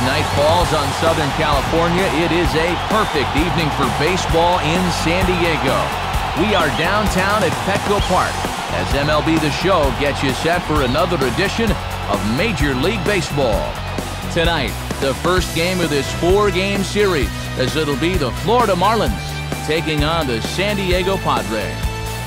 night falls on Southern California, it is a perfect evening for baseball in San Diego. We are downtown at Petco Park as MLB The Show gets you set for another edition of Major League Baseball. Tonight, the first game of this 4-game series, as it'll be the Florida Marlins taking on the San Diego Padres.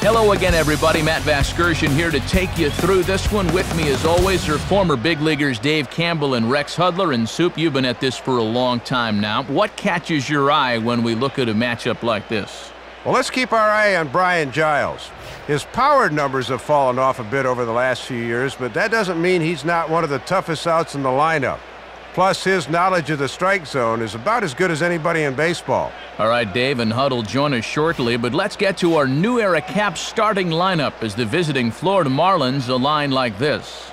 Hello again, everybody. Matt Vasgersian here to take you through this one. With me, as always, are former big leaguers Dave Campbell and Rex Hudler. And Soup, you've been at this for a long time now. What catches your eye when we look at a matchup like this? Well, let's keep our eye on Brian Giles. His power numbers have fallen off a bit over the last few years, but that doesn't mean he's not one of the toughest outs in the lineup. Plus, his knowledge of the strike zone is about as good as anybody in baseball. All right, Dave and Hud will join us shortly, but let's get to our new era Caps starting lineup as the visiting Florida Marlins align like this.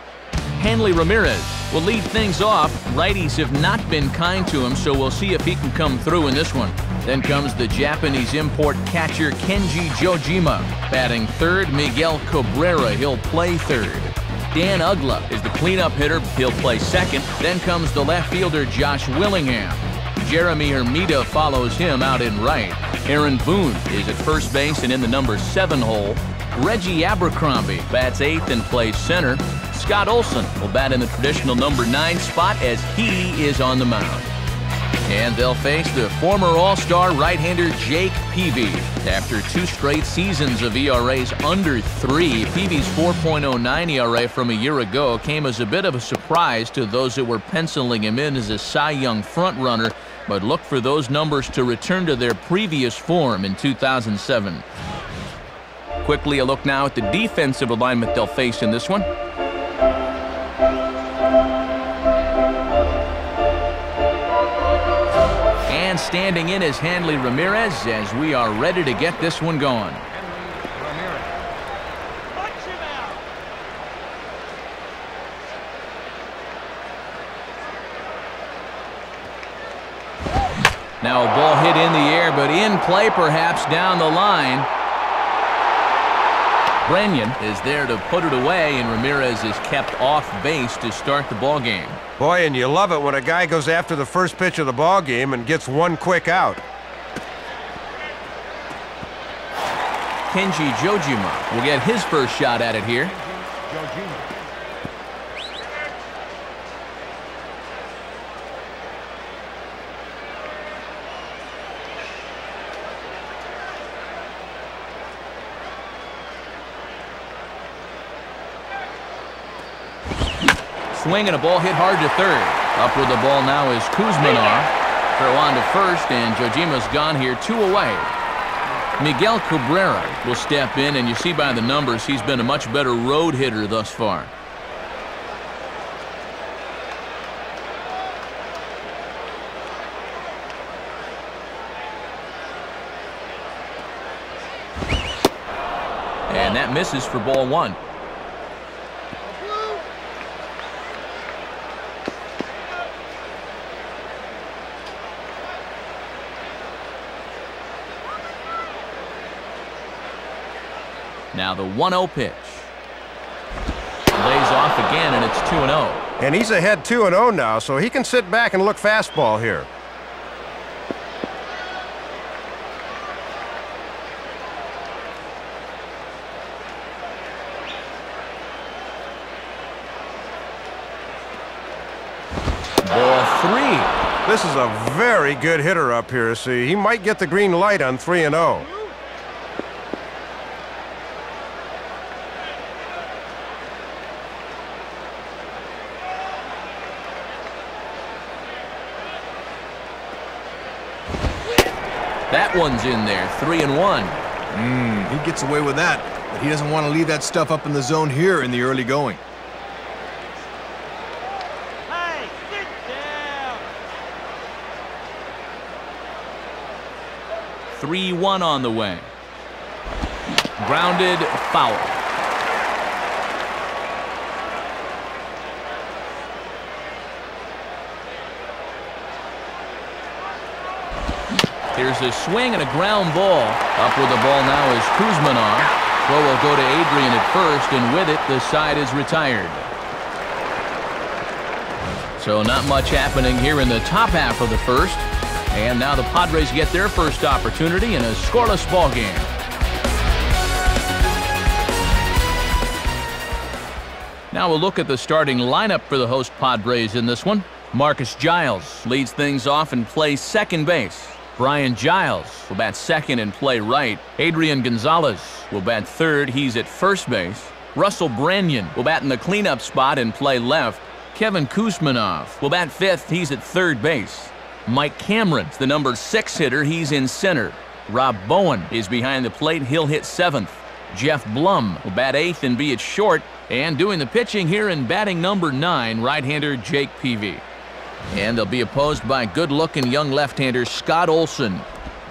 Hanley Ramirez will lead things off. Righties have not been kind to him, so we'll see if he can come through in this one. Then comes the Japanese import catcher Kenji Jojima. Batting third, Miguel Cabrera. He'll play third. Dan Uggla is the cleanup hitter. He'll play second. Then comes the left fielder Josh Willingham. Jeremy Hermida follows him out in right. Aaron Boone is at first base and in the number 7 hole. Reggie Abercrombie bats 8th and plays center. Scott Olson will bat in the traditional number 9 spot as he is on the mound. And they'll face the former All-Star right-hander Jake Peavy. After 2 straight seasons of ERAs under 3, Peavy's 4.09 ERA from a year ago came as a bit of a surprise to those that were penciling him in as a Cy Young frontrunner, but look for those numbers to return to their previous form in 2007. Quickly a look now at the defensive alignment they'll face in this one. And standing in is Hanley Ramirez as we are ready to get this one going. Now a ball hit in the air, but in play perhaps down the line. Brennan is there to put it away, and Ramirez is kept off base to start the ball game. Boy, and you love it when a guy goes after the first pitch of the ball game and gets one quick out. Kenji Jojima will get his first shot at it here. Swing and a ball hit hard to third. Up with the ball now is Kuzmanov. Throw on to first, and Jojima's gone here, 2 away. Miguel Cabrera will step in, and you see by the numbers he's been a much better road hitter thus far. And that misses for ball 1. Now the 1-0 pitch. Lays off again, and it's 2-0. And he's ahead 2-0 now, so he can sit back and look fastball here. Ball 3. This is a very good hitter up here. See, he might get the green light on 3-0. That one's in there, 3-1. He gets away with that, but he doesn't want to leave that stuff up in the zone here in the early going. Hey, sit down. 3-1 on the way. Grounded, foul. Here's a swing and a ground ball. Up with the ball now is Kuzmanov. Throw will go to Adrian at first, and with it, the side is retired. So not much happening here in the top half of the first. And now the Padres get their first opportunity in a scoreless ball game. Now we'll look at the starting lineup for the host Padres in this one. Marcus Giles leads things off and plays second base. Brian Giles will bat second and play right. Adrian Gonzalez will bat third. He's at first base. Russell Branyan will bat in the cleanup spot and play left. Kevin Kuzmanov will bat fifth. He's at third base. Mike Cameron's the number 6 hitter. He's in center. Rob Bowen is behind the plate. He'll hit seventh. Jeff Blum will bat eighth and be at short. And doing the pitching here in batting number 9, right-hander Jake Peavy. And they'll be opposed by good-looking young left-hander Scott Olson.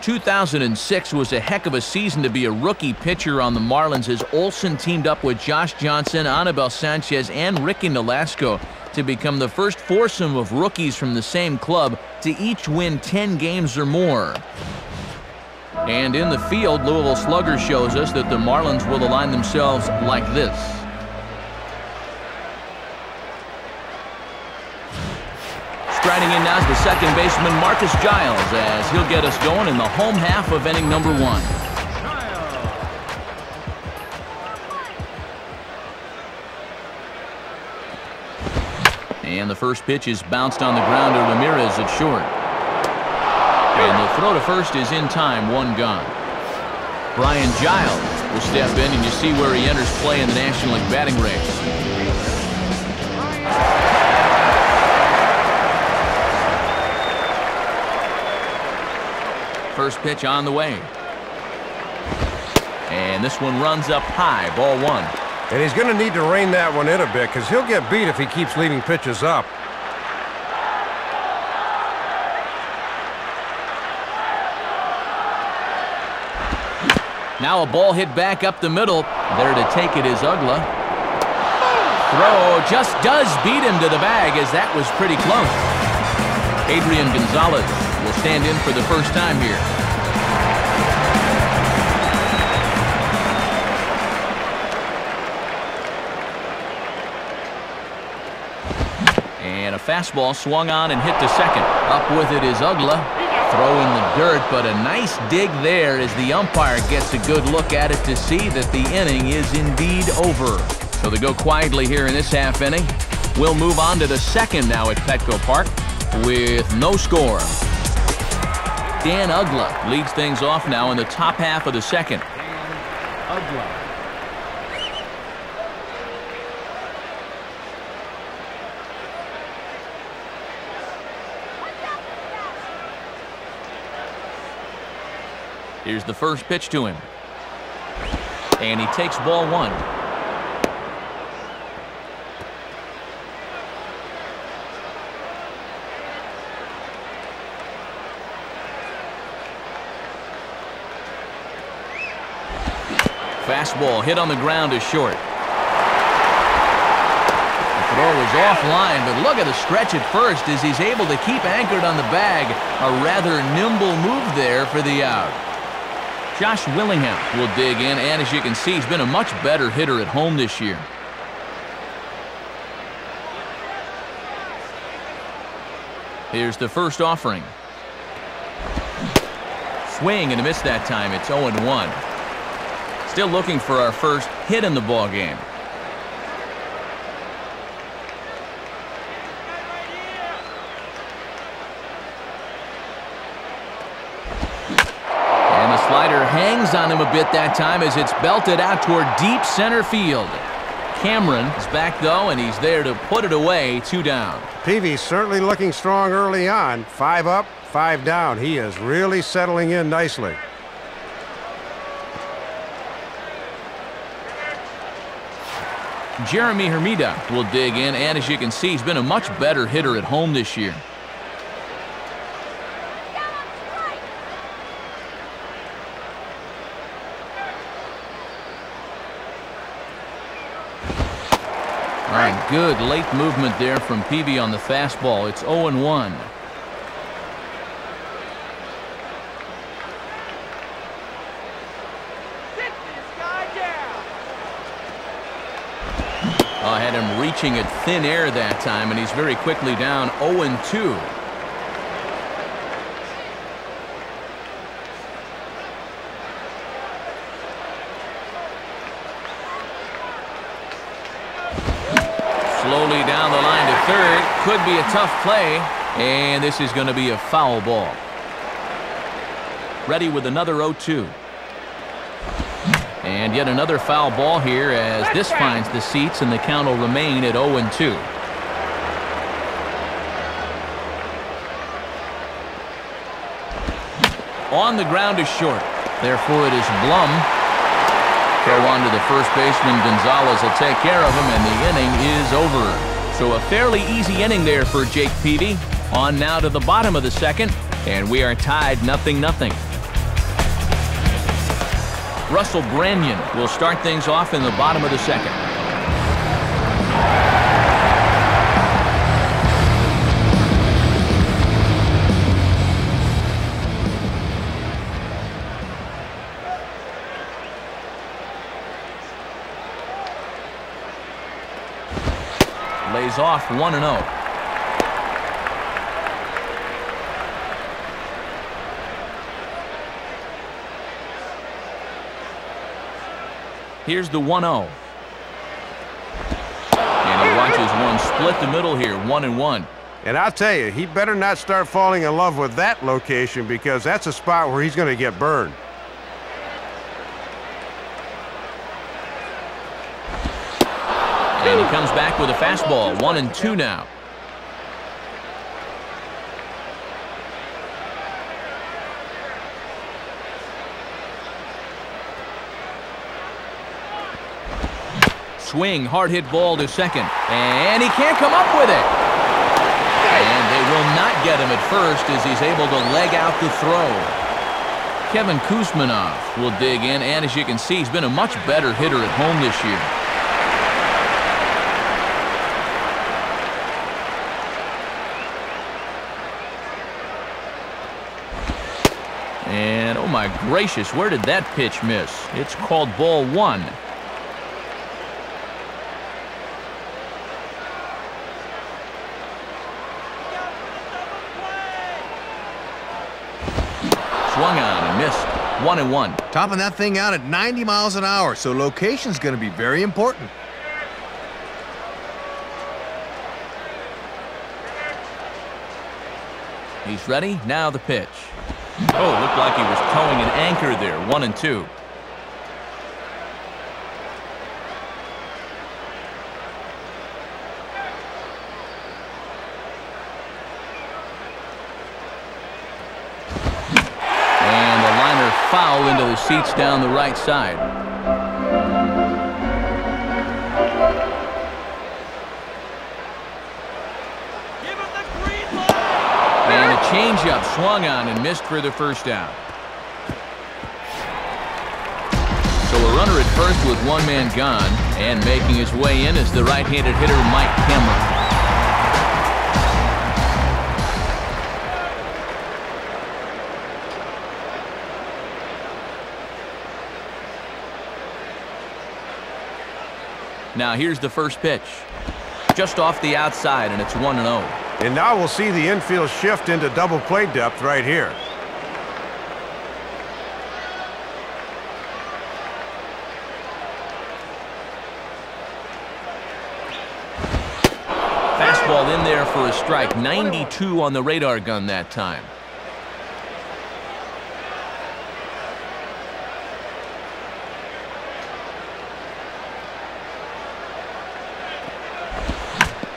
2006 was a heck of a season to be a rookie pitcher on the Marlins as Olson teamed up with Josh Johnson, Anibal Sanchez, and Ricky Nolasco to become the first foursome of rookies from the same club to each win 10 games or more. And in the field, Louisville Slugger shows us that the Marlins will align themselves like this. Striding in now is the second baseman Marcus Giles as he'll get us going in the home half of inning number 1. And the first pitch is bounced on the ground to Ramirez at short. And the throw to first is in time, 1 gone. Brian Giles will step in, and you see where he enters play in the National League batting race. First pitch on the way. And this one runs up high, ball 1. And he's going to need to rein that one in a bit because he'll get beat if he keeps leaving pitches up. Now a ball hit back up the middle. There to take it is Ugla. Throw just does beat him to the bag as that was pretty close. Adrian Gonzalez will stand in for the first time here. And a fastball swung on and hit to second. Up with it is Ugla. Throw in the dirt, but a nice dig there as the umpire gets a good look at it to see that the inning is indeed over. So they go quietly here in this half inning. We'll move on to the second now at Petco Park with no score. Dan Ugla leads things off now in the top half of the second. Ugla. Here's the first pitch to him. And he takes ball 1. Fastball hit on the ground to short. The throw is offline, but look at the stretch at first as he's able to keep anchored on the bag. A rather nimble move there for the out. Josh Willingham will dig in, and as you can see, he's been a much better hitter at home this year. Here's the first offering. Swing and a miss that time. It's 0-1. Still looking for our first hit in the ball game. And the slider hangs on him a bit that time as it's belted out toward deep center field. Cameron is back though, and he's there to put it away. 2 down. Peavy's certainly looking strong early on. 5 up, 5 down. He is really settling in nicely. Jeremy Hermida will dig in, and as you can see, he's been a much better hitter at home this year. All right, good late movement there from Peavy on the fastball. It's 0-1. pitching at thin air that time, and he's very quickly down 0-2. Slowly down the line to third. Could be a tough play, and this is going to be a foul ball. Ready with another 0-2. And yet another foul ball here as this finds the seats, and the count will remain at 0-2. On the ground is short. Therefore, it is Blum. Throw on to the first baseman. Gonzalez will take care of him, and the inning is over. So a fairly easy inning there for Jake Peavy. On now to the bottom of the second, and we are tied 0-0. Russell Branyan will start things off in the bottom of the second. Lays off 1-0. Here's the 1-0. And he watches one split the middle here, 1-1. And I'll tell you, he better not start falling in love with that location, because that's a spot where he's going to get burned. And he comes back with a fastball, 1-2 now. Swing, hard hit ball to second, and he can't come up with it. And they will not get him at first as he's able to leg out the throw. Kevin Kuzmanov will dig in, and as you can see, he's been a much better hitter at home this year. And oh my gracious, where did that pitch miss? It's called ball 1. Swung on and missed. 1-1. Topping that thing out at 90 miles an hour, so location's going to be very important. He's ready. Now the pitch. Oh, looked like he was towing an anchor there. 1-2. Foul into the seats down the right side. Give him the green light. And a changeup swung on and missed for the first down. So a runner at first with one man gone, and making his way in is the right-handed hitter Mike Cameron. Now here's the first pitch. Just off the outside, and it's 1-0. And now we'll see the infield shift into double play depth right here. Fastball in there for a strike. 92 on the radar gun that time.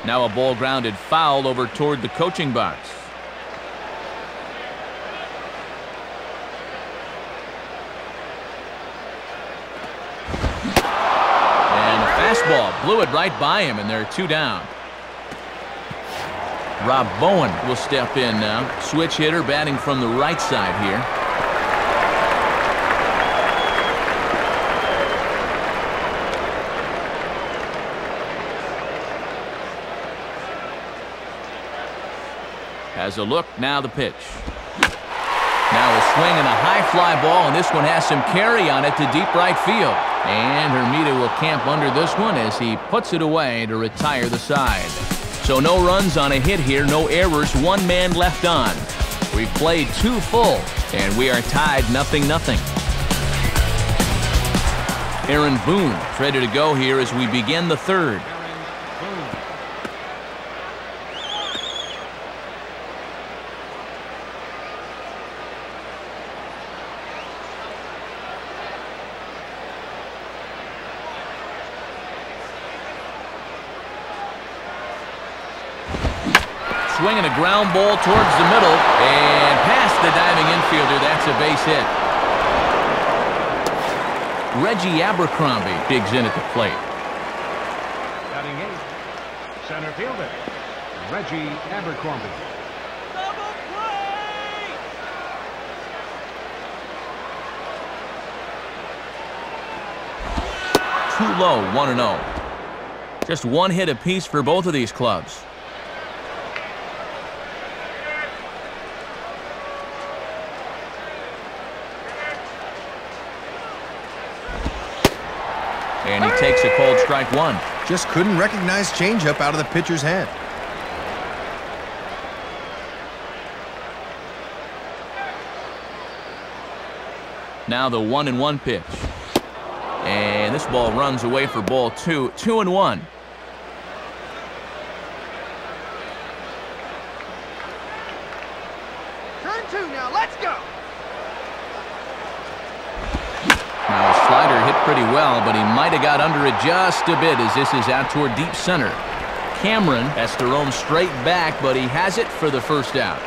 Now a ball grounded foul over toward the coaching box. And a fastball blew it right by him, and there are 2 down. Rob Bowen will step in now. Switch hitter batting from the right side here. Has a look, now the pitch. Now a swing and a high fly ball, and this one has some carry on it to deep right field. And Hermida will camp under this one as he puts it away to retire the side. So no runs on a hit here, no errors, 1 man left on. We've played 2 full, and we are tied 0-0. Aaron Boone ready to go here as we begin the 3rd. Swinging a ground ball towards the middle and past the diving infielder. That's a base hit. Reggie Abercrombie digs in at the plate. Batting 8, center fielder, Reggie Abercrombie. Double play! Too low, 1-0. Just 1 hit apiece for both of these clubs. And he takes a cold strike 1. Just couldn't recognize changeup out of the pitcher's hand. Now the 1-1 pitch. And this ball runs away for ball 2. 2-1. Turn 2 now, let's go! Now a slider hit pretty well, but he might have got under it just a bit as this is out toward deep center. Cameron has to roam straight back, but he has it for the first out.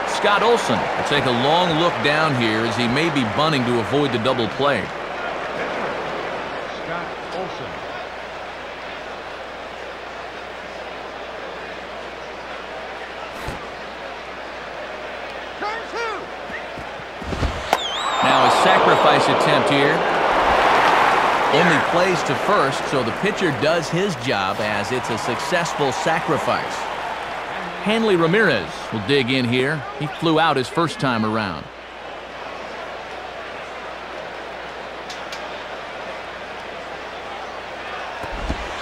Scott Olson will take a long look down here as he may be bunting to avoid the double play. Scott Olson. Turn 2! Now a sacrifice attempt here. Only plays to first, so the pitcher does his job as it's a successful sacrifice. Hanley Ramirez will dig in here. He flew out his first time around.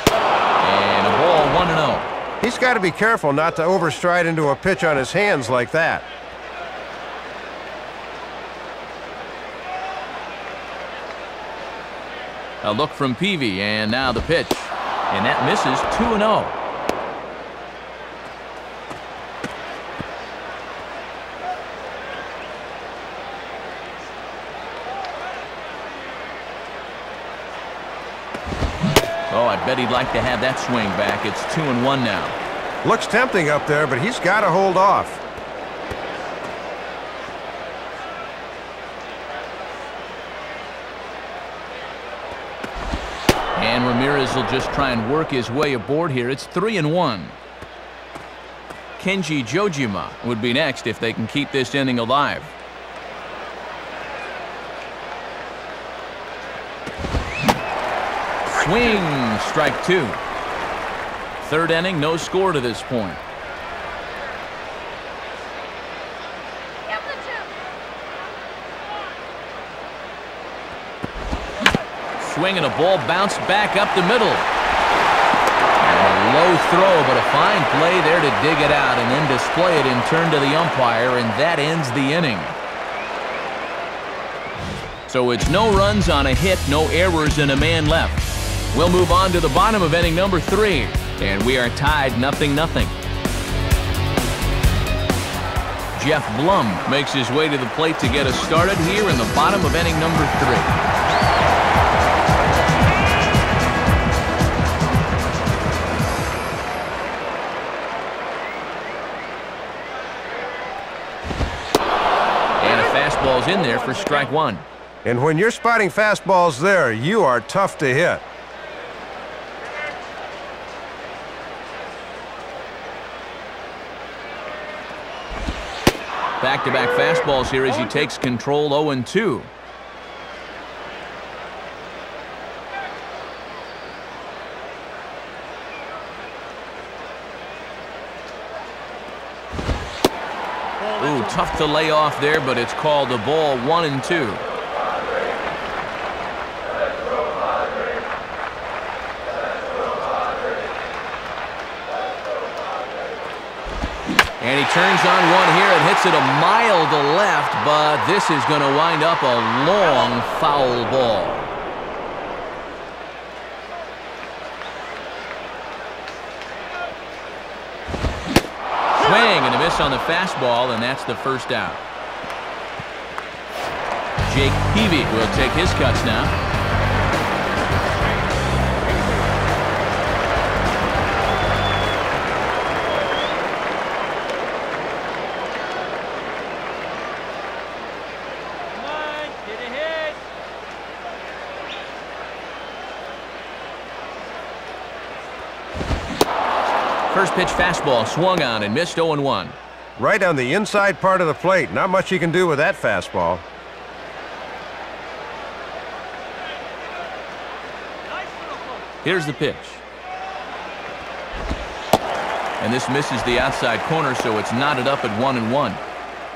And a ball, 1-0. He's got to be careful not to overstride into a pitch on his hands like that. A look from Peavy, and now the pitch. And that misses. 2-0. Oh, I bet he'd like to have that swing back. It's 2-1 now. Looks tempting up there, but he's got to hold off. And Ramirez will just try and work his way aboard here. It's 3-1. Kenji Jojima would be next if they can keep this inning alive. Swing, strike 2. 3rd inning, no score to this point. Swing and a ball bounced back up the middle. And a low throw, but a fine play there to dig it out and then display it and turn to the umpire, and that ends the inning. So it's no runs on a hit, no errors, and a man left. We'll move on to the bottom of inning number 3, and we are tied 0-0. Jeff Blum makes his way to the plate to get us started here in the bottom of inning number 3. Fastball's in there for strike 1. And when you're spotting fastballs there, you are tough to hit. Back-to-back fastballs here as he takes control. 0-2. Ooh, tough to lay off there, but it's called a ball. 1-2. And he turns on one here and hits it a mile to left, but this is going to wind up a long foul ball. Swing and a miss on the fastball, and that's the first out. Jake Peavy will take his cuts now. Come on, get a hit. First pitch fastball swung on and missed 0-1. Right on the inside part of the plate. Not much you can do with that fastball. Here's the pitch. And this misses the outside corner, so it's knotted up at 1-1.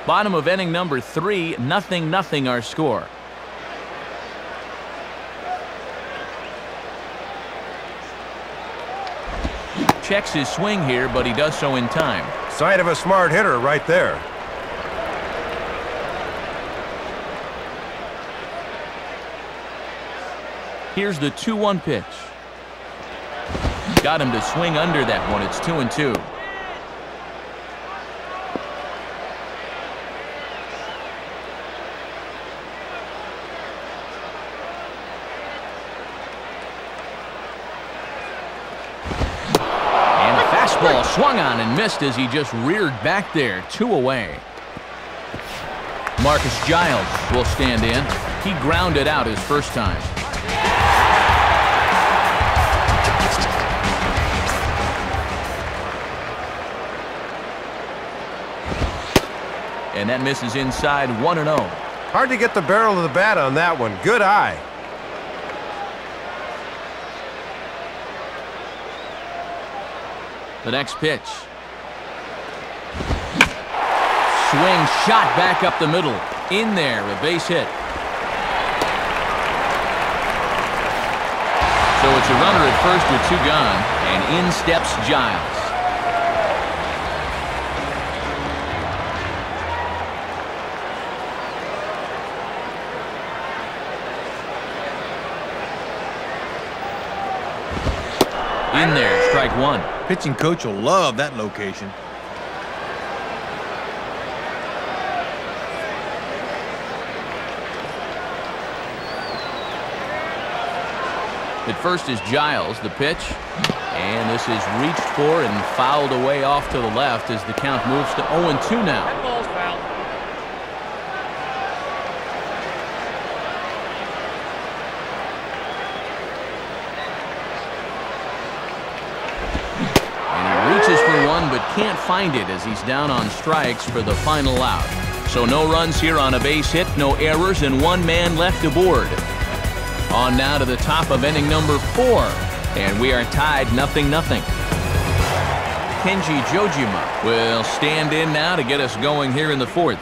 Bottom of inning number 3, 0-0 our score. Checks his swing here, but he does so in time. Sign of a smart hitter right there. Here's the 2-1 pitch. Got him to swing under that one. It's 2-2. And the fastball swung on and missed as he just reared back there. 2 away. Marcus Giles will stand in. He grounded out his first time. And that misses inside 1-0. Hard to get the barrel of the bat on that one. Good eye. The next pitch. Swing shot back up the middle. In there, a base hit. So it's a runner at first with 2 gone, and in steps Giles. In there, strike 1. Pitching coach will love that location. At first is Giles, the pitch. And this is reached for and fouled away off to the left as the count moves to 0-2 now. That ball's foul. But can't find it as he's down on strikes for the final out. So no runs here on a base hit, no errors, and 1 man left aboard. On now to the top of inning number 4, and we are tied 0-0. Kenji Jojima will stand in now to get us going here in the 4th.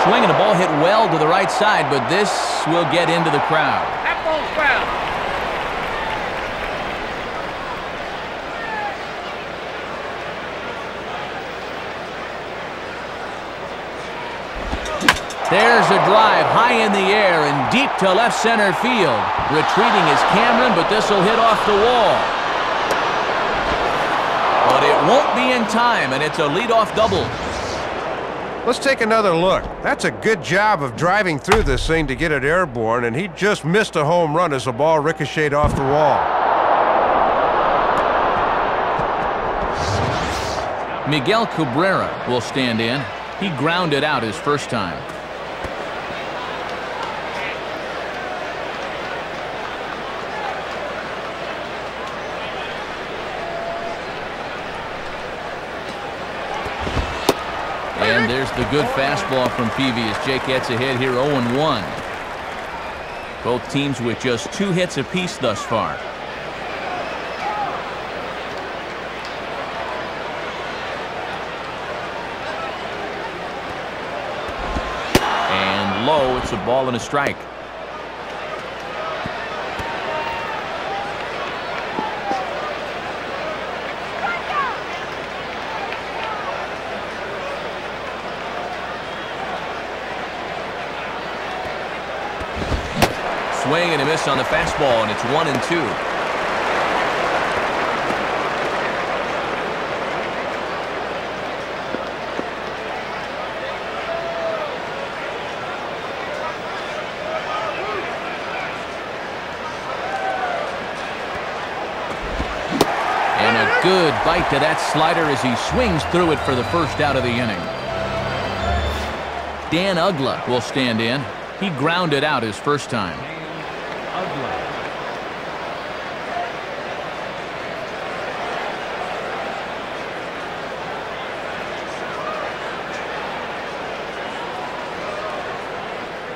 Swing and a ball hit well to the right side, but this will get into the crowd. That ball's foul. There's a drive high in the air and deep to left center field. Retreating is Cameron, but this will hit off the wall. But it won't be in time, and it's a leadoff double. Let's take another look. That's a good job of driving through this thing to get it airborne, and he just missed a home run as the ball ricocheted off the wall. Miguel Cabrera will stand in. He grounded out his first time. And there's the good fastball from Peavy as Jake gets ahead here 0-1. Both teams with just 2 hits apiece thus far. low. It's a ball and a strike. Swing and a miss on the fastball, and it's 1-2. Good bite to that slider as he swings through it for the first out of the inning. Dan Ugla will stand in. He grounded out his first time.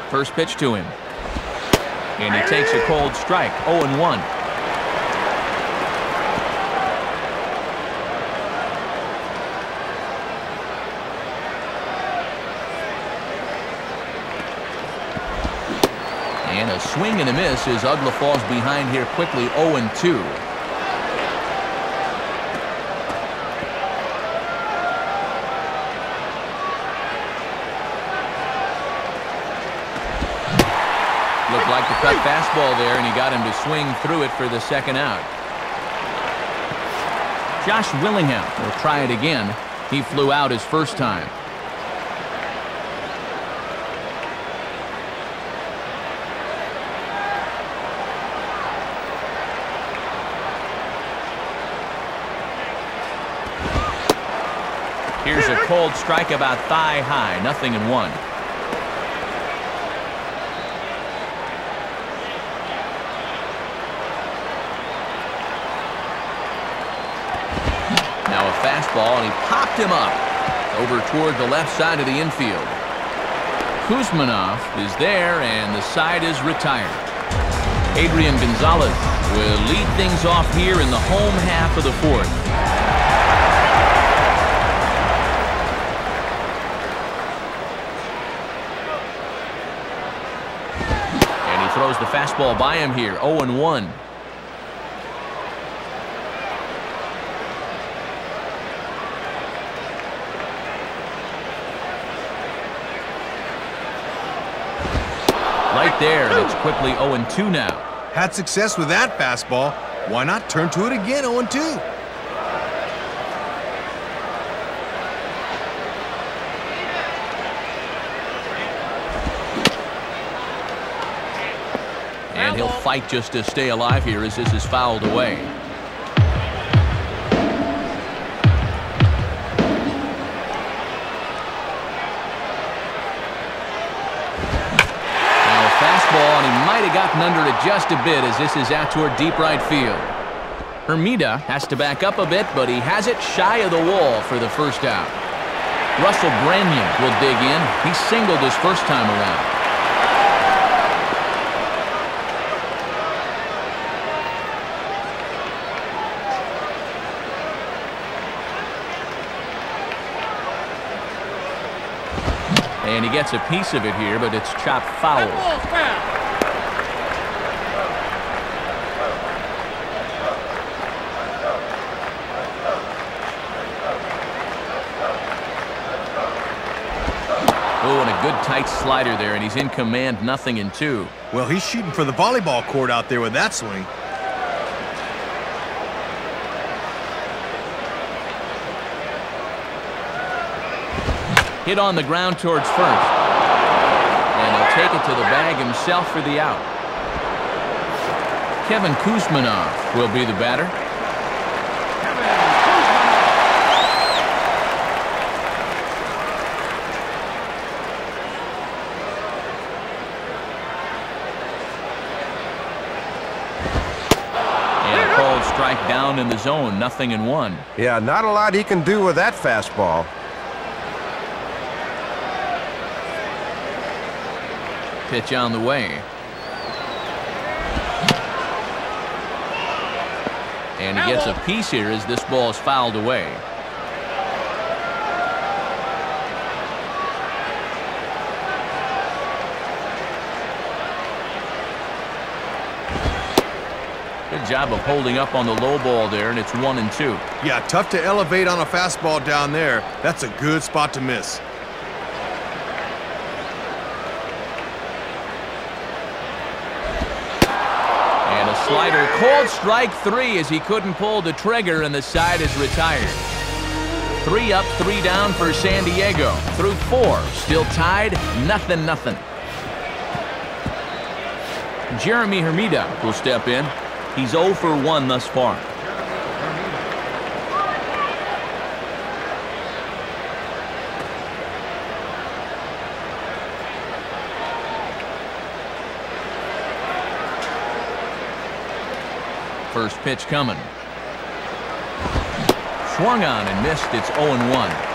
First pitch to him. And he takes a cold strike, 0-1. And a swing and a miss as Ugla falls behind here quickly, 0-2. Looked like the cut fastball there, and he got him to swing through it for the second out. Josh Willingham will try it again. He flew out his first time. Here's a cold strike about thigh high, 0-1. Now a fastball, and he popped him up over toward the left side of the infield. Kuzmanov is there, and the side is retired. Adrian Gonzalez will lead things off here in the home half of the fourth. Throws the fastball by him here, 0-1. Right there, and it's quickly 0-2 now. Had success with that fastball. Why not turn to it again, 0-2? And he'll fight just to stay alive here as this is fouled away. Now a fastball, and he might have gotten under it just a bit as this is out toward deep right field. Hermida has to back up a bit, but he has it shy of the wall for the first out. Russell Branyan will dig in. He singled his first time around. And he gets a piece of it here, but it's chopped foul. Oh, and a good tight slider there, and he's in command, 0-2. Well, he's shooting for the volleyball court out there with that swing. Hit on the ground towards first. And he'll take it to the bag himself for the out. Kevin Kuzmanov will be the batter. And a cold strike down in the zone, 0-1. Yeah, not a lot he can do with that fastball. Pitch on the way. And he gets a piece here as this ball is fouled away. job of holding up on the low ball there, and it's 1-2. Yeah, tough to elevate on a fastball down there. That's a good spot to miss. And a slider, called strike 3 as he couldn't pull the trigger, and the side is retired. 3 up, 3 down for San Diego. Through 4, still tied, 0-0. Jeremy Hermida will step in. He's 0 for 1 thus far. First pitch coming. Swung on and missed. It's 0-1.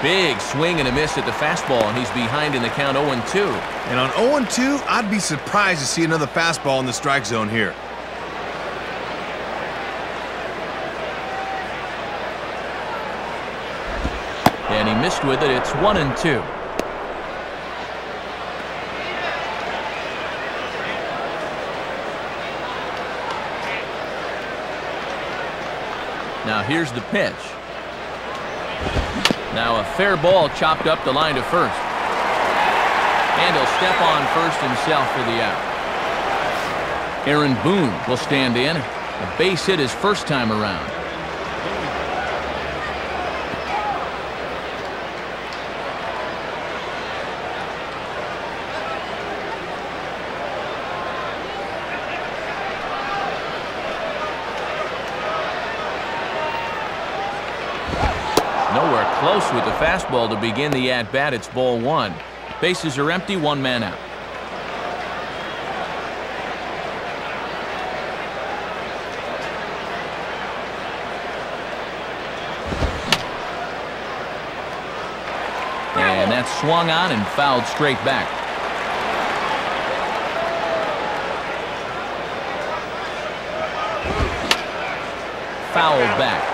Big swing and a miss at the fastball, and he's behind in the count 0-2. And on 0-2, I'd be surprised to see another fastball in the strike zone here. And he missed with it. It's 1-2. Now here's the pitch. Now a fair ball chopped up the line to first. And he'll step on first himself for the out. Aaron Boone will stand in. A base hit his first time around. Nowhere close with the fastball to begin the at-bat. It's ball 1. Bases are empty, 1 man out. And that's swung on and fouled straight back. Fouled back.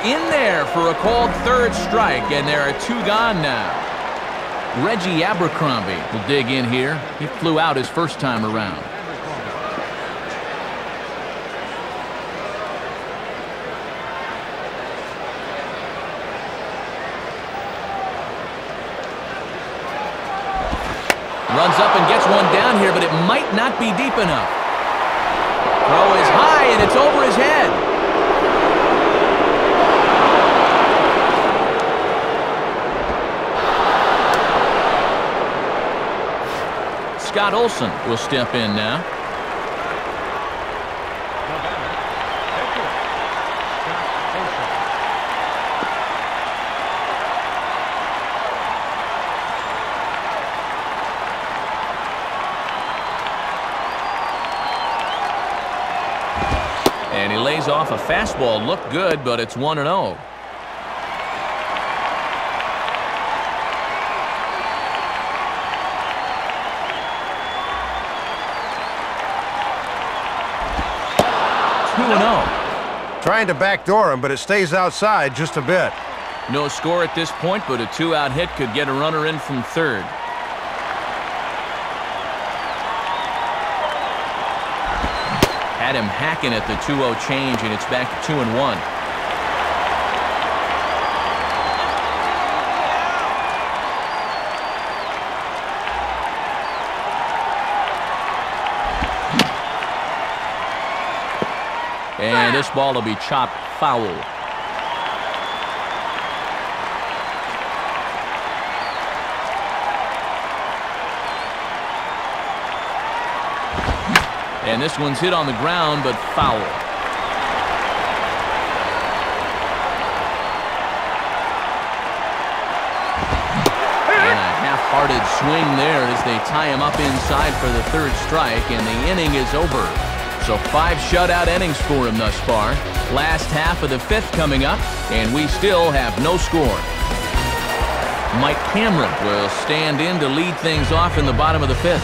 In there for a called third strike, and there are 2 gone now. Reggie Abercrombie will dig in here. He flew out his first time around. Runs up and gets one down here, but it might not be deep enough. Throw is high, and it's over his head. Scott Olson will step in now. And he lays off a fastball. Looked good, but it's 1-0. Trying to backdoor him, but it stays outside just a bit. No score at this point, but a 2-out hit could get a runner in from third. Had him hacking at the 2-0 change, and it's back to 2-1. And this ball will be chopped foul. And this one's hit on the ground, but foul. And a half-hearted swing there as they tie him up inside for the third strike, and the inning is over. So 5 shutout innings for him thus far. Last half of the 5th coming up, and we still have no score. Mike Cameron will stand in to lead things off in the bottom of the 5th.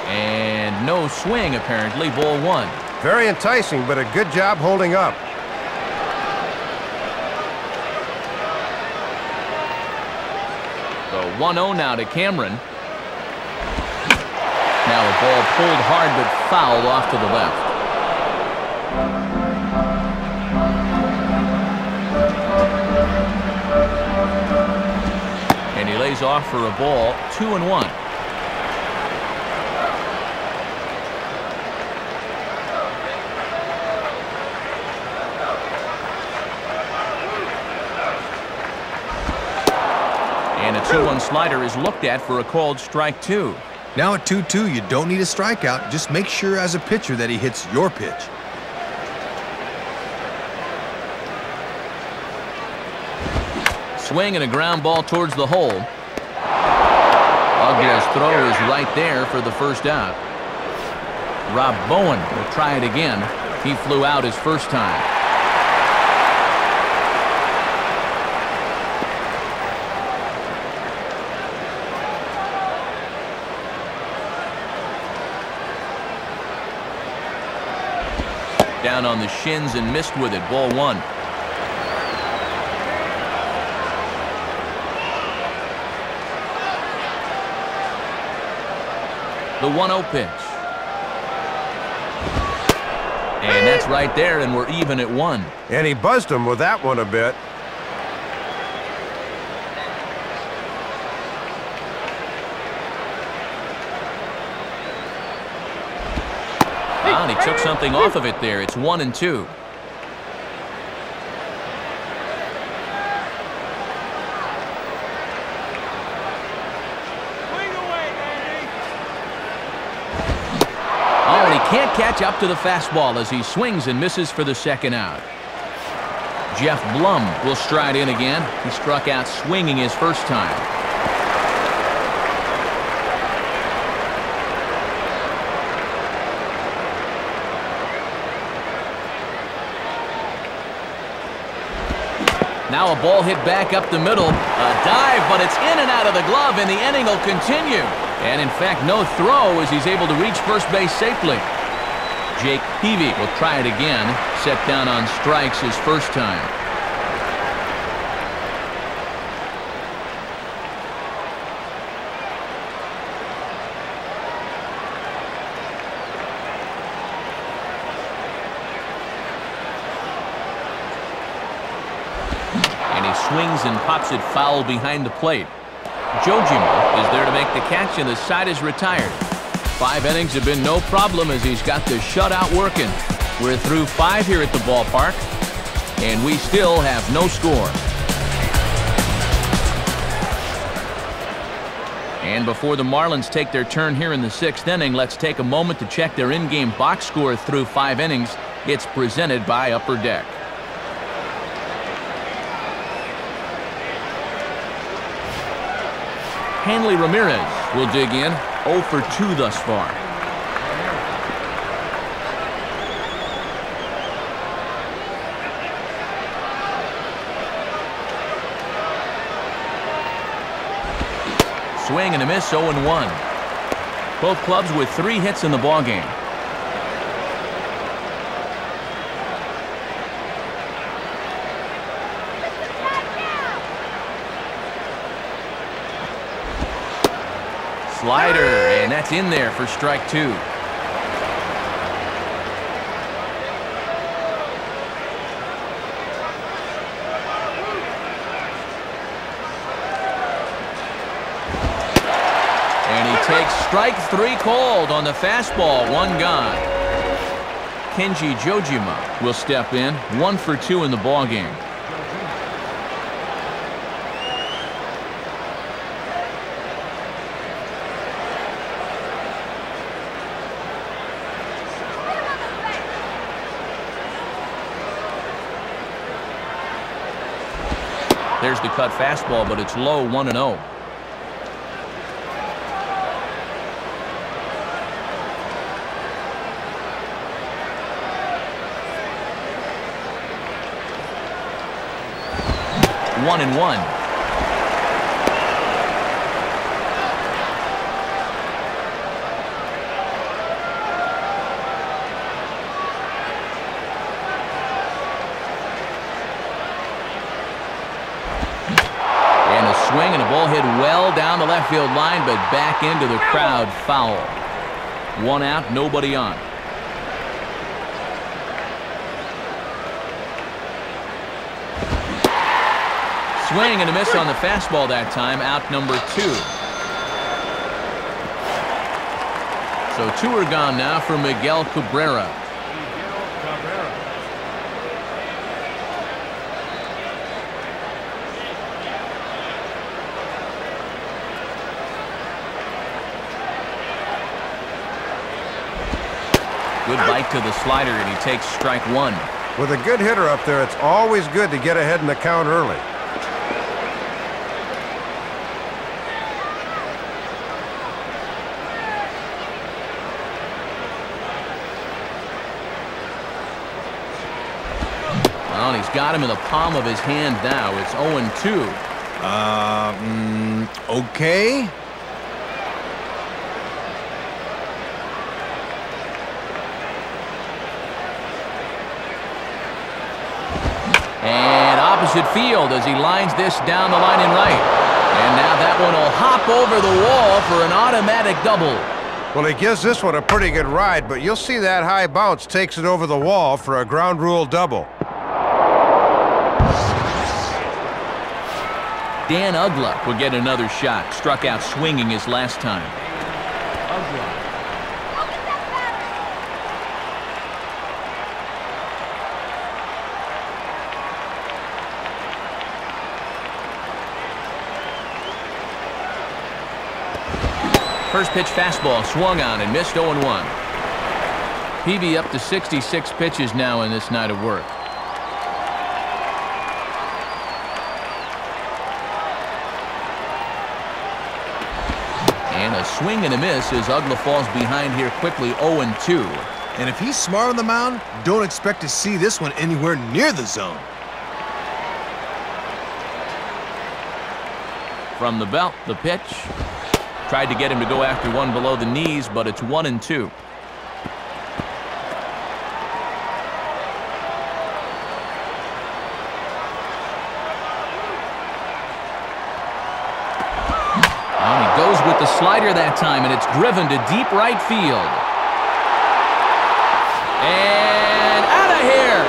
And no swing, apparently. Ball 1. Very enticing, but a good job holding up. The 1-0 now to Cameron. Now a ball pulled hard but fouled off to the left. And he lays off for a ball, 2-1. And a 2-1 slider is looked at for a called strike 2. Now at 2-2, you don't need a strikeout. Just make sure as a pitcher that he hits your pitch. Swing and a ground ball towards the hole. Aguilar's throw is right there for the first out. Rob Bowen will try it again. He flew out his first time. Down on the shins and missed with it. Ball 1. The 1-0 pitch. And that's right there, and we're even at 1. And he buzzed him with that one a bit. And he took something off of it there. It's 1-2. Oh, and he can't catch up to the fastball as he swings and misses for the second out. Jeff Blum will stride in again. He struck out swinging his first time. Now a ball hit back up the middle. A dive, but it's in and out of the glove, and the inning will continue. And in fact, no throw as he's able to reach first base safely. Jake Peavy will try it again. Set down on strikes his first time. Swings and pops it foul behind the plate. Jojima is there to make the catch, and the side is retired. 5 innings have been no problem as he's got the shutout working. We're through 5 here at the ballpark, and we still have no score. And before the Marlins take their turn here in the 6th inning, let's take a moment to check their in-game box score through 5 innings. It's presented by Upper Deck. Hanley Ramirez will dig in, 0 for 2 thus far. Swing and a miss, 0-1. Both clubs with 3 hits in the ballgame. Slider, and that's in there for strike 2. And he takes strike 3 called on the fastball, 1 gone. Kenji Jojima will step in, 1 for 2 in the ballgame. There's the cut fastball, but it's low, 1-0. One and one. And a swing and a ball hit well down the left field line, but back into the crowd, foul. One out, nobody on. Swing and a miss on the fastball that time, out number 2. So 2 are gone now for Miguel Cabrera. Good bite to the slider, and he takes strike 1. With a good hitter up there, it's always good to get ahead in the count early. Well, he's got him in the palm of his hand now. It's 0-2. Okay. And opposite field as he lines this down the line in right. And now that one will hop over the wall for an automatic double. Well, he gives this one a pretty good ride, but you'll see that high bounce takes it over the wall for a ground rule double. Dan Uggla will get another shot. Struck out swinging his last time. First pitch fastball swung on and missed 0-1. PB up to 66 pitches now in this night of work. And a swing and a miss as Uggla falls behind here quickly, 0-2. And if he's smart on the mound, don't expect to see this one anywhere near the zone. From the belt, the pitch. Tried to get him to go after one below the knees, but it's 1-2. And he goes with the slider that time, and it's driven to deep right field. And out of here!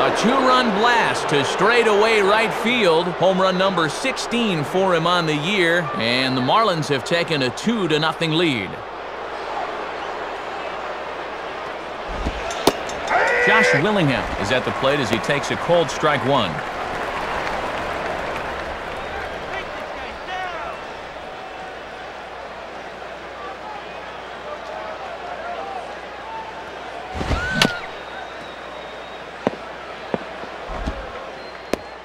A 2-run blast to straightaway right field. Home run number 16 for him on the year. And the Marlins have taken a 2-0 lead. Josh Willingham is at the plate as he takes a cold strike 1.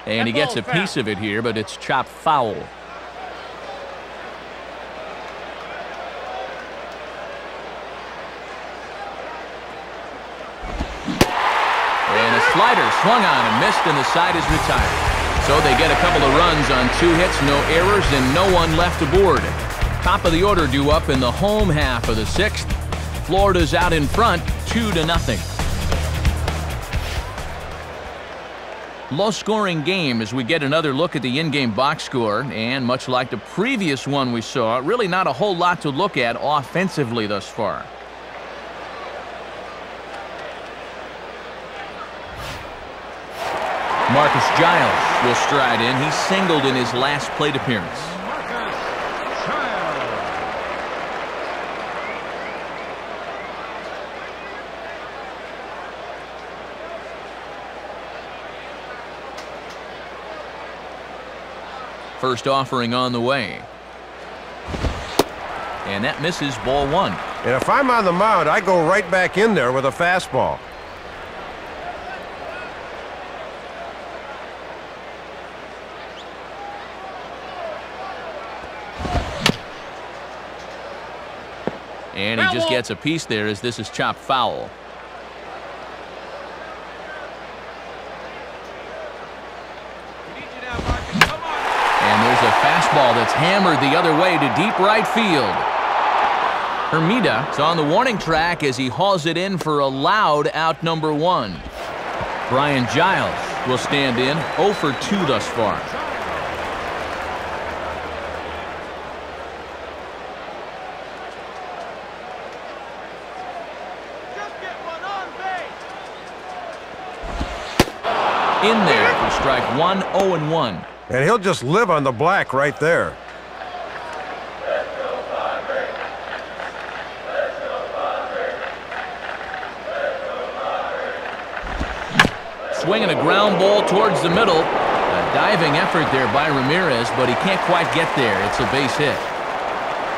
And he gets a piece of it here, but it's chopped foul. And a slider swung on and missed, and the side is retired. So they get a couple of runs on 2 hits, no errors, and no one left aboard. Top of the order due up in the home half of the 6th. Florida's out in front, 2-0. Low-scoring game as we get another look at the in-game box score, and much like the previous one we saw, really not a whole lot to look at offensively thus far. Marcus Giles will stride in. He singled in his last plate appearance. First offering on the way. And that misses, ball 1. And if I'm on the mound, I go right back in there with a fastball. And he just gets a piece there as this is chopped foul. And there's a fastball that's hammered the other way to deep right field. Hermida is on the warning track as he hauls it in for a loud out number 1. Brian Giles will stand in 0 for 2 thus far. In there for strike 1, 0-1. And he'll just live on the black right there. Swinging a ground ball towards the middle. A diving effort there by Ramirez, but he can't quite get there. It's a base hit.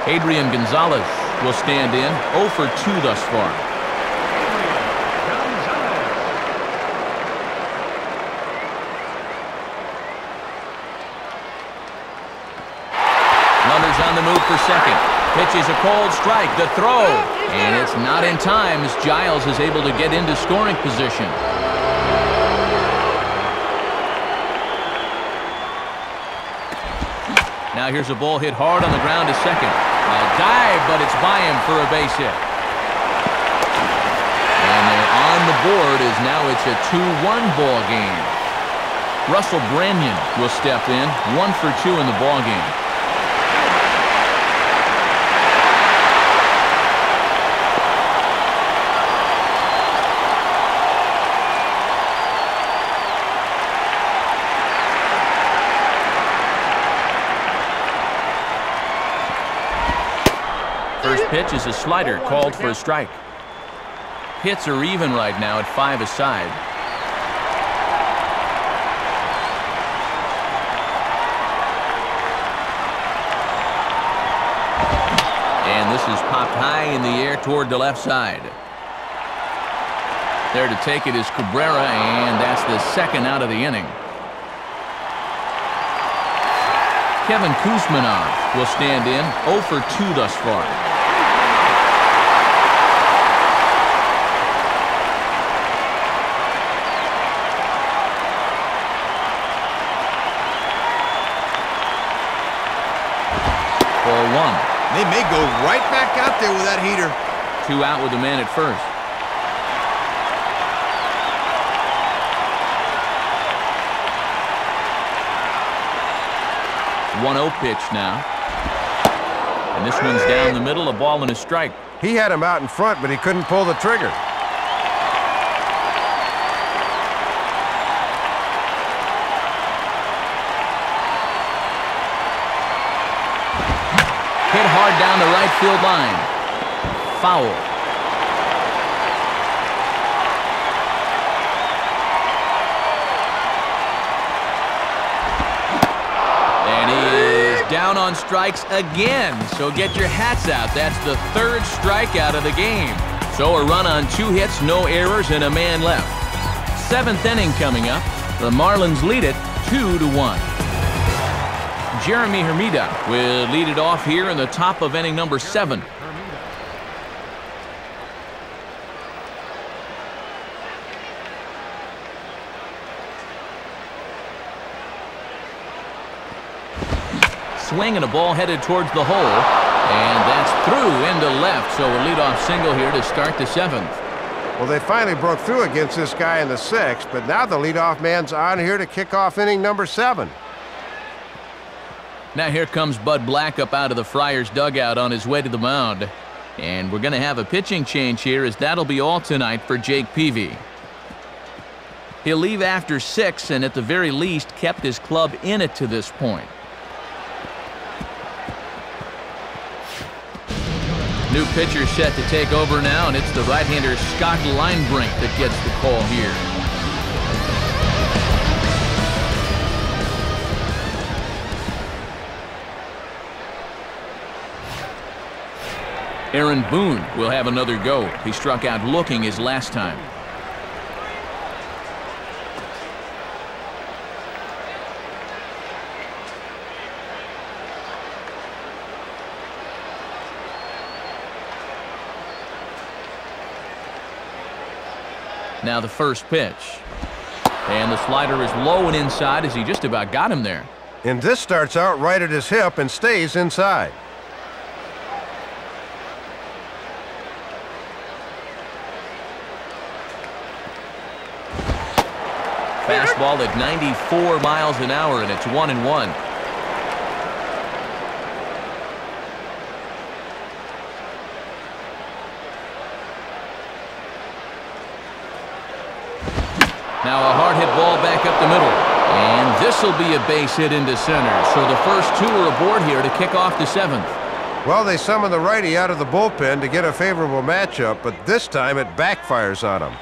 Adrian Gonzalez will stand in 0 for 2 thus far. Runners on the move for second. Pitches a cold strike. The throw. And it's not in time as Giles is able to get into scoring position. Now here's a ball hit hard on the ground to second. A dive, but it's by him for a base hit. And they're on the board as now it's a 2-1 ball game. Russell Branyan will step in, 1 for 2 in the ball game. First pitch is a slider called for a strike. Hits are even right now at 5 aside. And this is popped high in the air toward the left side. There to take it is Cabrera, and that's the second out of the inning. Kevin Kuzmanov will stand in 0 for 2 thus far. They may go right back out there with that heater. 2 out with the man at first. One 0 pitch now. And this one's down the middle, a ball and a strike. He had him out in front, but he couldn't pull the trigger. Hit hard down the right field line. Foul. And he is down on strikes again. So get your hats out. That's the 3rd strikeout of the game. So a run on 2 hits, no errors, and a man left. 7th inning coming up. The Marlins lead it 2-1. Jeremy Hermida will lead it off here in the top of inning number 7. Swing and a ball headed towards the hole, and that's through into left, so a leadoff single here to start the 7th. Well, they finally broke through against this guy in the 6th, but now the leadoff man's on here to kick off inning number 7. Now here comes Bud Black up out of the Friars dugout on his way to the mound. And we're going to have a pitching change here as that'll be all tonight for Jake Peavy. He'll leave after 6 and at the very least kept his club in it to this point. New pitcher set to take over now, and it's the right-hander Scott Linebrink that gets the call here. Aaron Boone will have another go. He struck out looking his last time. Now the first pitch. And the slider is low and inside as he just about got him there. And this starts out right at his hip and stays inside. Fastball at 94 miles an hour, and it's 1-1. Now a hard hit ball back up the middle. And this will be a base hit into center. So the first two are aboard here to kick off the seventh. Well, they summon the righty out of the bullpen to get a favorable matchup, but this time it backfires on him.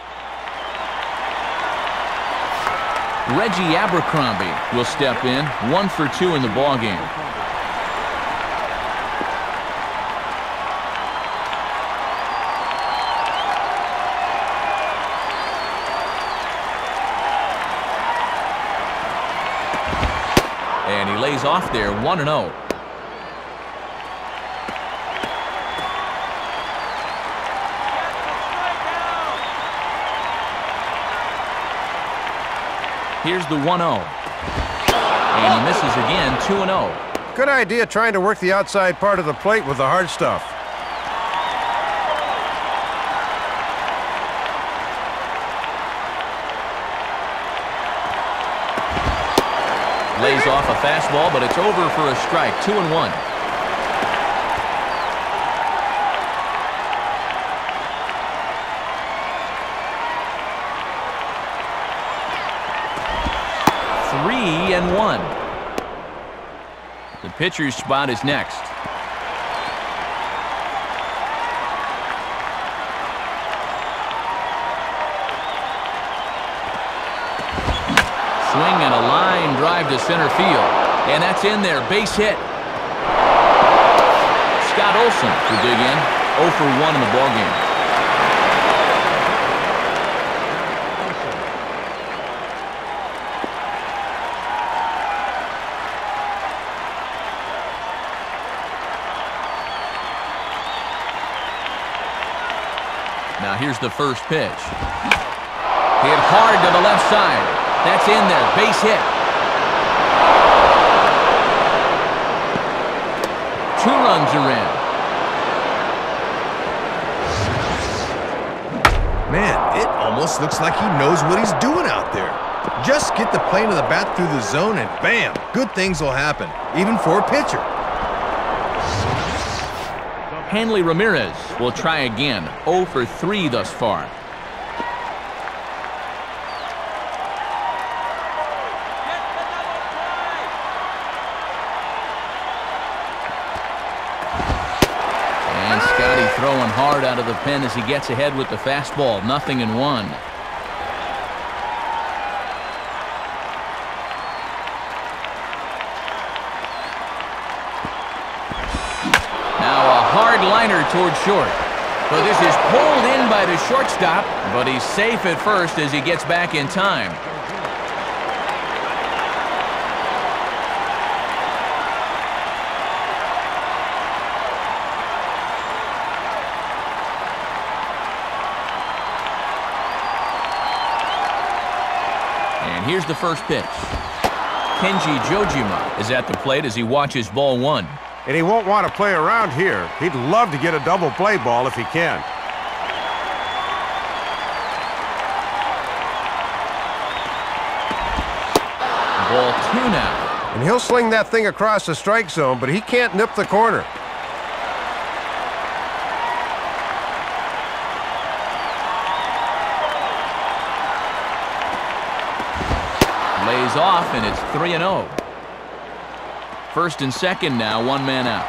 Reggie Abercrombie will step in, 1 for 2 in the ballgame. And he lays off there, 1-0. Here's the 1-0. And he misses again, 2-0. Good idea trying to work the outside part of the plate with the hard stuff. Lays off a fastball, but it's over for a strike, 2-1. And 1. The pitcher's spot is next. Swing and a line drive to center field. And that's in there. Base hit. Scott Olson will dig in. 0 for 1 in the ballgame. Now here's the first pitch. Hit hard to the left side. That's in there. Base hit. 2 runs are in. Man, it almost looks like he knows what he's doing out there. Just get the plane of the bat through the zone and bam, good things will happen, even for a pitcher. Hanley Ramirez will try again. 0 for 3 thus far. And Scotty throwing hard out of the pen as he gets ahead with the fastball. 0-1. Hard liner toward short. But this is pulled in by the shortstop, but he's safe at first as he gets back in time. And here's the first pitch. Kenji Jojima is at the plate as he watches ball 1. And he won't want to play around here. He'd love to get a double play ball if he can. Ball 2 now. And he'll sling that thing across the strike zone, but he can't nip the corner. Lays off, and it's 3-0. First and second now, 1 man out.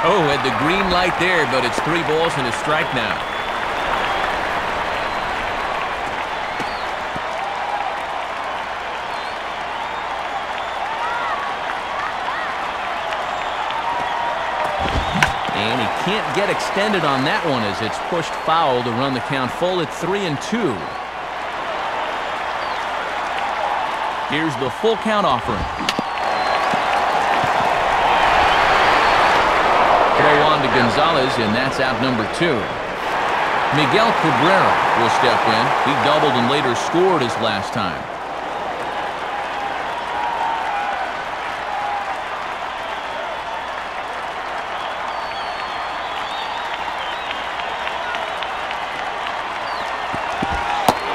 Oh, had the green light there, but it's 3 balls and a strike now. And he can't get extended on that one as it's pushed foul to run the count full at 3-2. Here's the full count offering. to Gonzalez, and that's out number 2. Miguel Cabrera will step in. He doubled and later scored his last time.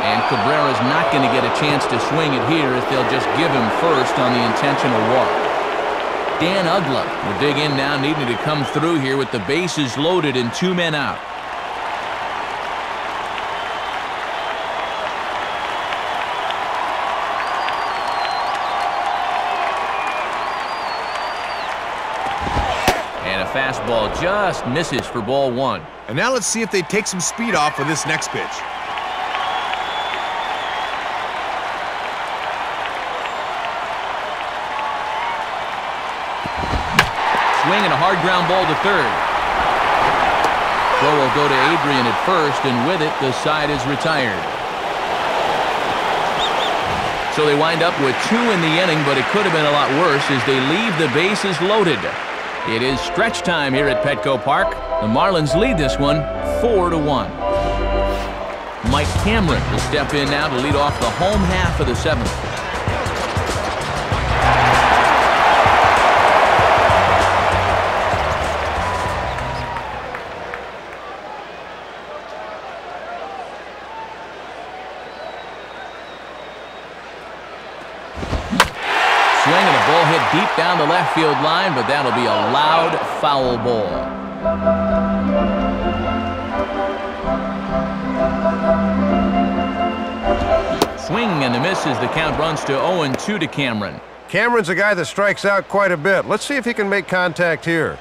And Cabrera's not going to get a chance to swing it here as they'll just give him first on the intentional walk. Dan Uggla will dig in now, needing to come through here with the bases loaded and 2 men out. And a fastball just misses for ball 1. And now let's see if they take some speed off with this next pitch. Swing and a hard ground ball to third. Throw will go to Adrian at first, and with it, the side is retired. So they wind up with 2 in the inning, but it could have been a lot worse as they leave the bases loaded. It is stretch time here at Petco Park. The Marlins lead this one 4-1. Mike Cameron will step in now to lead off the home half of the 7th. Swing and a ball hit deep down the left field line, but that'll be a loud foul ball. Swing and a miss as the count runs to 0-2 to Cameron. Cameron's a guy that strikes out quite a bit. Let's see if he can make contact here.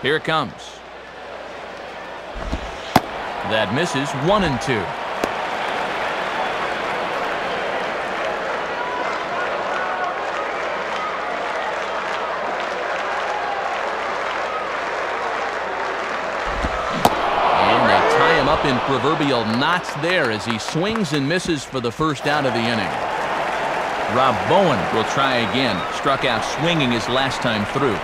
Here it comes. That misses. 1-2. Up in proverbial knots there as he swings and misses for the first out of the inning. Rob Bowen will try again. Struck out swinging his last time through.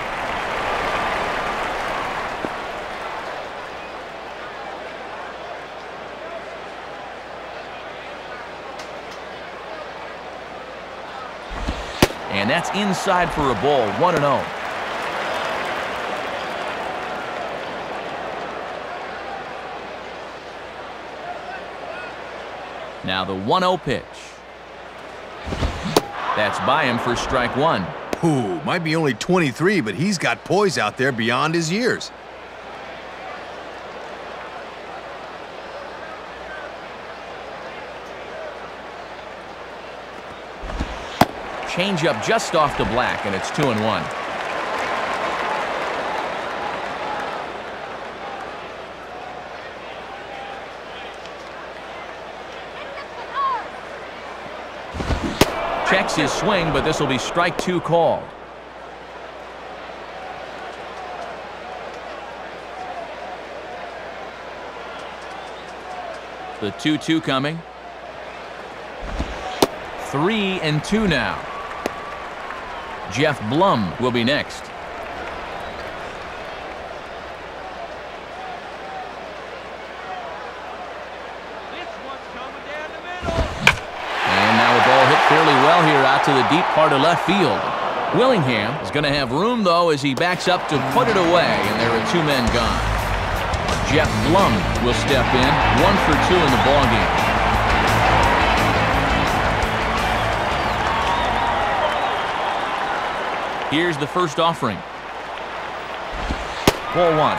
And that's inside for a ball. 1-0. Now the 1-0 pitch. That's by him for strike 1. Ooh, might be only 23, but he's got poise out there beyond his years. Change up just off the black, and it's 2-1. Checks his swing, but this will be strike 2 called. The 2-2 coming. 3-2 now. Jeff Blum will be next. Fairly well here out to the deep part of left field. Willingham is going to have room, though, as he backs up to put it away, and there are 2 men gone. Jeff Blum will step in, 1 for 2 in the ballgame. Here's the first offering. Ball 1.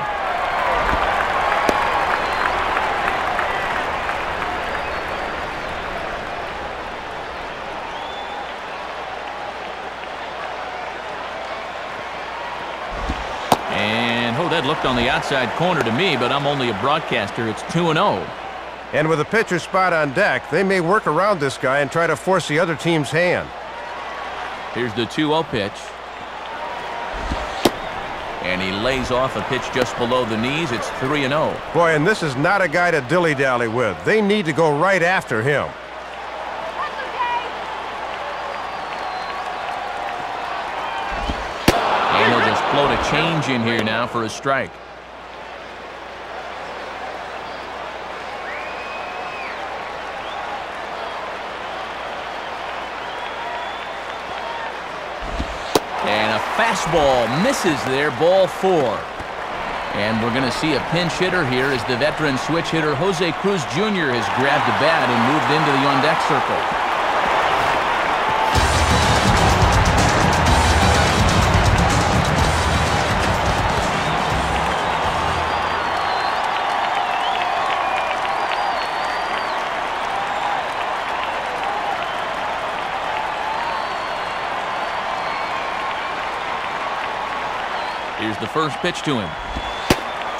That looked on the outside corner to me, but I'm only a broadcaster. It's 2-0. And with a pitcher spot on deck, they may work around this guy and try to force the other team's hand. Here's the 2-0 pitch. And he lays off a pitch just below the knees. It's 3-0. Boy, and this is not a guy to dilly-dally with. They need to go right after him. change in here now for a strike. And a fastball misses there, ball 4. And we're going to see a pinch hitter here as the veteran switch hitter Jose Cruz Jr. has grabbed the bat and moved into the on-deck circle. Here's the first pitch to him.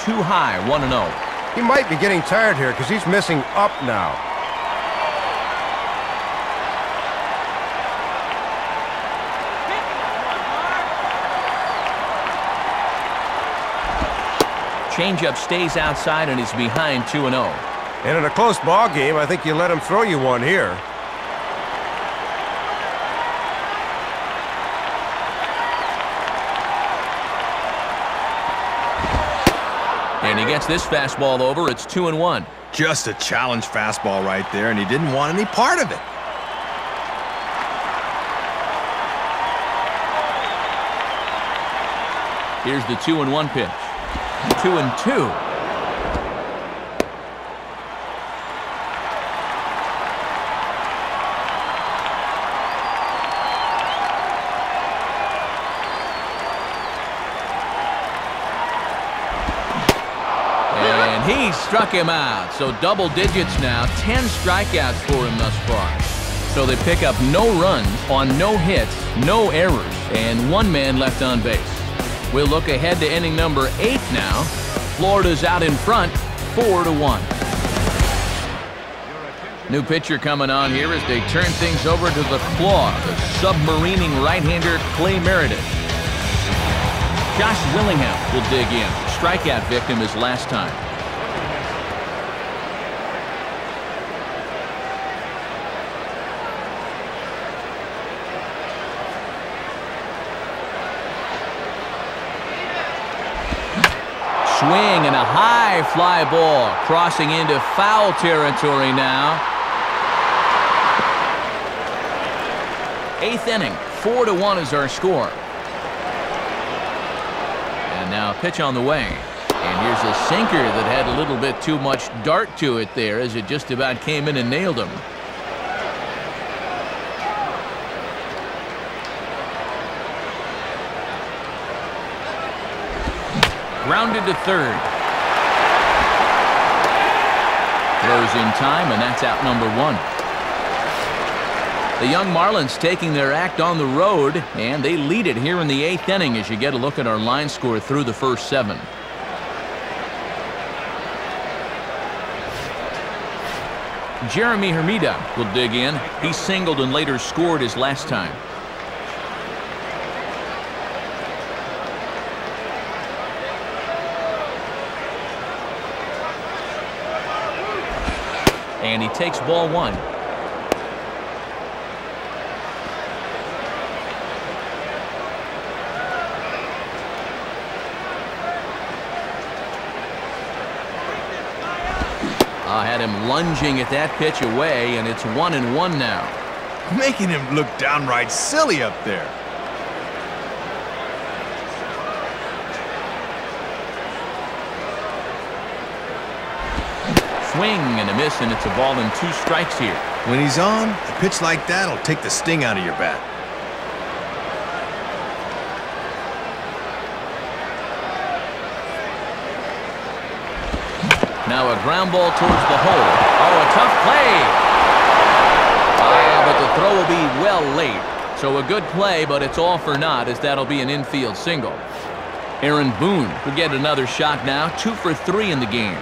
Too high, 1-0. He might be getting tired here because he's missing up now. Changeup stays outside and is behind 2-0. And in a close ball game, I think you let him throw you one here. And he gets this fastball over. It's 2-1. Just a challenge fastball right there, and he didn't want any part of it. Here's the 2-1 pitch. 2-2. He struck him out, so double digits now, 10 strikeouts for him thus far. So they pick up no runs on no hits, no errors, and 1 man left on base. We'll look ahead to inning number 8 now. Florida's out in front, 4-1. New pitcher coming on here as they turn things over to the claw, the submarining right-hander Clay Meredith. Josh Willingham will dig in. Strikeout victim his last time. Swing and a high fly ball crossing into foul territory now. 8th inning, 4-1 is our score. And now a pitch on the way. And here's a sinker that had a little bit too much dart to it there as it just about came in and nailed him. Grounded to third. Throws in time, and that's out number 1. The young Marlins taking their act on the road, and they lead it here in the 8th inning as you get a look at our line score through the first 7. Jeremy Hermida will dig in. He singled and later scored his last time. And he takes ball 1. Had him lunging at that pitch away, and it's 1-1 now. Making him look downright silly up there. Swing and a miss, and it's a ball and 2 strikes here. When he's on, a pitch like that will take the sting out of your bat. Now a ground ball towards the hole. Oh, a tough play. But the throw will be well late. So a good play, but it's all for naught as that'll be an infield single. Aaron Boone will get another shot now. 2 for 3 in the game.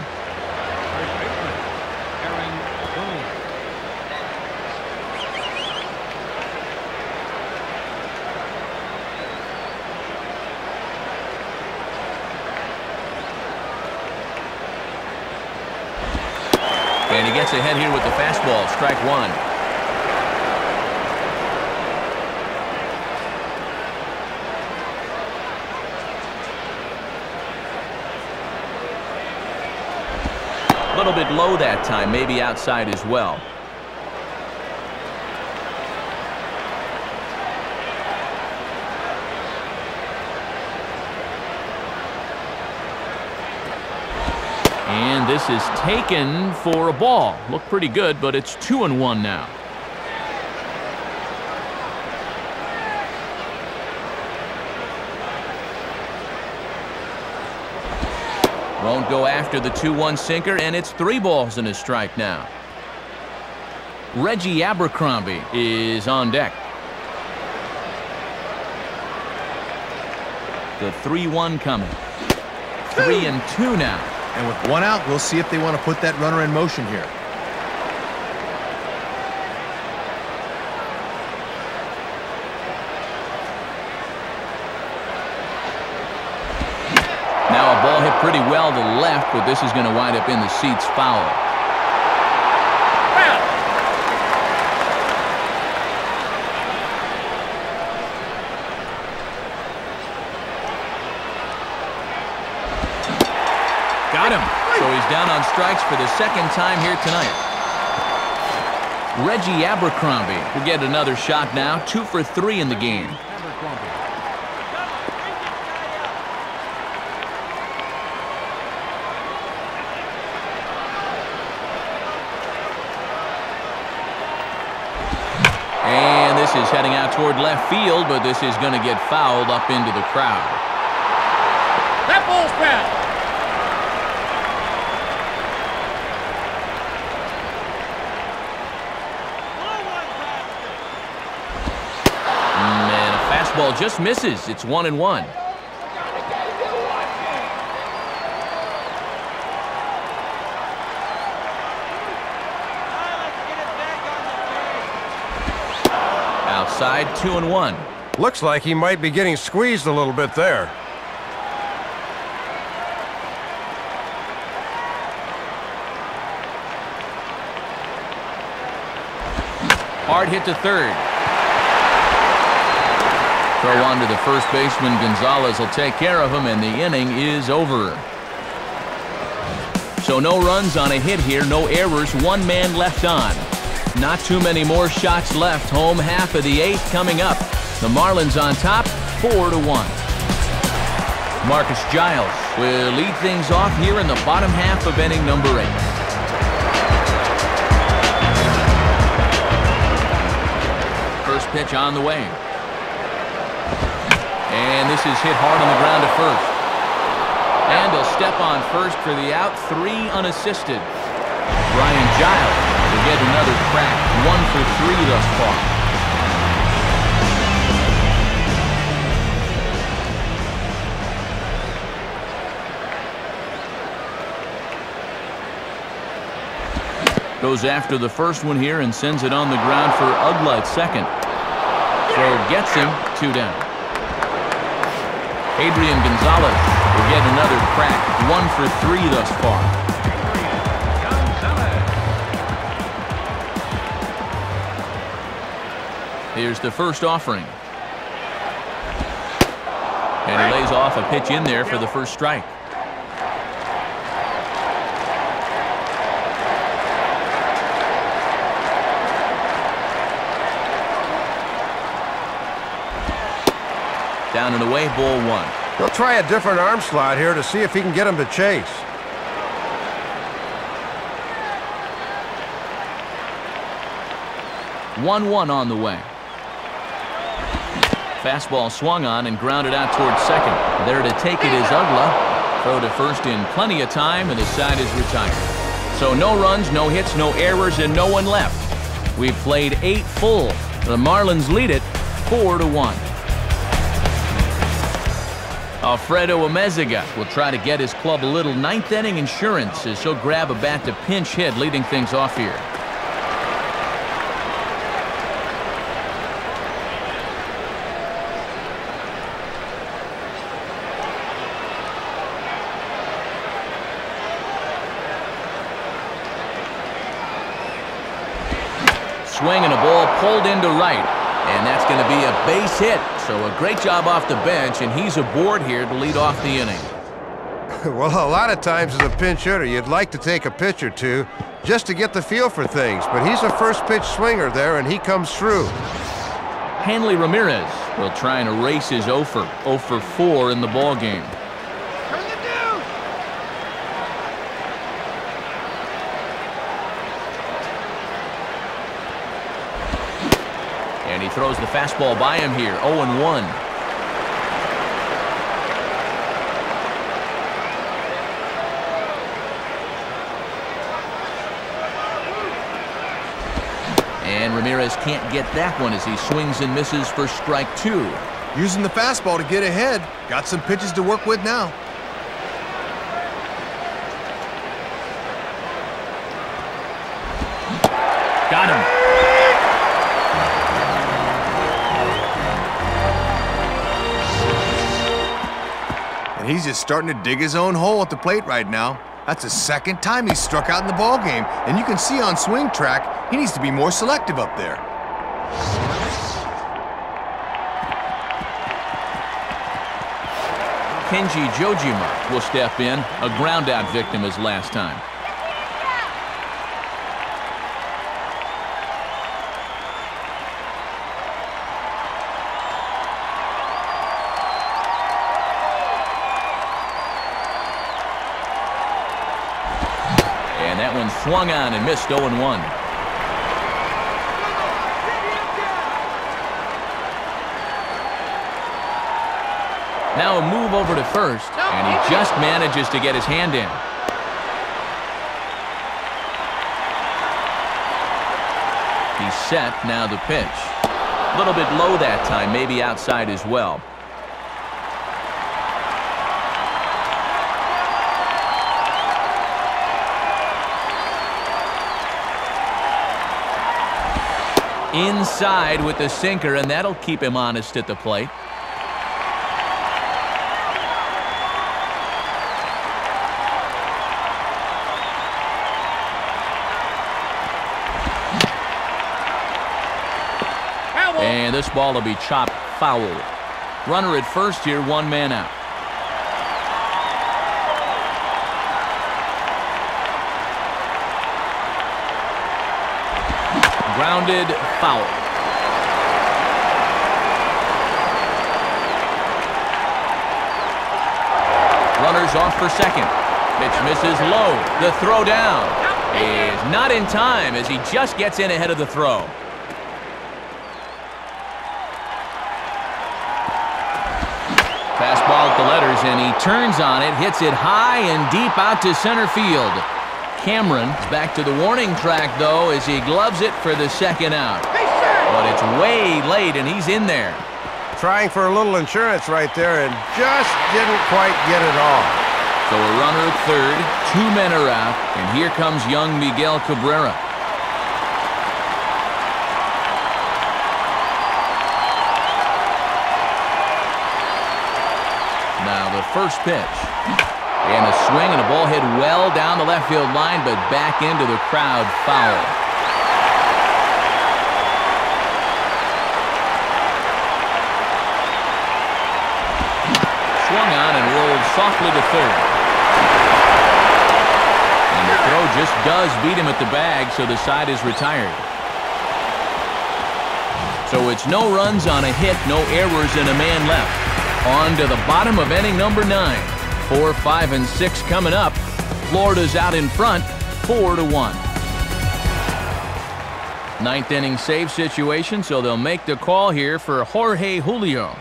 And he gets ahead here with the fastball, strike 1. A little bit low that time, maybe outside as well. And this is taken for a ball. Looked pretty good, but it's 2-1 now. Won't go after the 2-1 sinker, and it's 3 balls and a strike now. Reggie Abercrombie is on deck. The 3-1 coming. 3-2 now. And with 1 out, we'll see if they want to put that runner in motion here. Now a ball hit pretty well to left, but this is going to wind up in the seats foul. Got him. So he's down on strikes for the second time here tonight. Reggie Abercrombie will get another shot now. 2 for 3 in the game. And this is heading out toward left field, but this is going to get fouled up into the crowd. That ball's foul. And a fastball just misses. It's 1-1. Outside, 2-1. Looks like he might be getting squeezed a little bit there. Hard hit to third. Throw on to the first baseman. Gonzalez will take care of him, and the inning is over. So no runs on a hit here, no errors, 1 man left on. Not too many more shots left. Home half of the 8th coming up. The Marlins on top, 4-1. Marcus Giles will lead things off here in the bottom half of inning number 8. First pitch on the way. And this is hit hard on the ground to first. And he'll step on first for the out, 3 unassisted. Brian Giles will get another crack, 1 for 3 thus far. Goes after the first one here and sends it on the ground for Ugla at second. So gets him, 2 down. Adrian Gonzalez will get another crack, 1 for 3 thus far. Here's the first offering. And he lays off a pitch in there for the first strike. Down and away, ball 1. He'll try a different arm slot here to see if he can get him to chase. One on the way. Fastball swung on and grounded out towards second. There to take it is Ugla. Throw to first in plenty of time, and the side is retired. So no runs, no hits, no errors, and no one left. We've played 8 full. The Marlins lead it 4-1. Alfredo Amezaga will try to get his club a little 9th inning insurance as he'll grab a bat to pinch hit, leading things off here. Swing and a ball pulled into right, and that's going to be a base hit. So a great job off the bench, and he's aboard here to lead off the inning. Well, a lot of times as a pinch hitter, you'd like to take a pitch or two just to get the feel for things, but he's a first-pitch swinger there, and he comes through. Hanley Ramirez will try and erase his 0 for 4 in the ballgame. And he throws the fastball by him here, 0-1. And Ramirez can't get that one as he swings and misses for strike 2. Using the fastball to get ahead. Got some pitches to work with now. Got him. And he's just starting to dig his own hole at the plate right now. That's the second time he's struck out in the ballgame, and you can see on swing track he needs to be more selective up there. Kenji Jojima will step in, a ground-out victim as last time. And that one swung on and missed 0-1. Now a move over to first, and he just manages to get his hand in. He's set, now the pitch. A little bit low that time, maybe outside as well. Inside with the sinker, and that'll keep him honest at the plate. And this ball will be chopped foul. Runner at first here, 1 man out. Grounded foul. Runners off for second. Pitch misses low. The throw down is not in time as he just gets in ahead of the throw. Fastball at the letters, and he turns on it, hits it high and deep out to center field. Cameron is back to the warning track, though, as he gloves it for the second out. But it's way late, and he's in there. Trying for a little insurance right there and just didn't quite get it off. So a runner at third, 2 men are out, and here comes young Miguel Cabrera. Now the first pitch. And a swing and a ball hit well down the left field line, but back into the crowd, foul. Swung on and rolled softly to third. And the throw just does beat him at the bag, so the side is retired. So it's no runs on a hit, no errors, and a man left. On to the bottom of inning number 9. 4, 5, and 6 coming up. Florida's out in front, 4-1. 9th inning save situation, so they'll make the call here for Jorge Julio.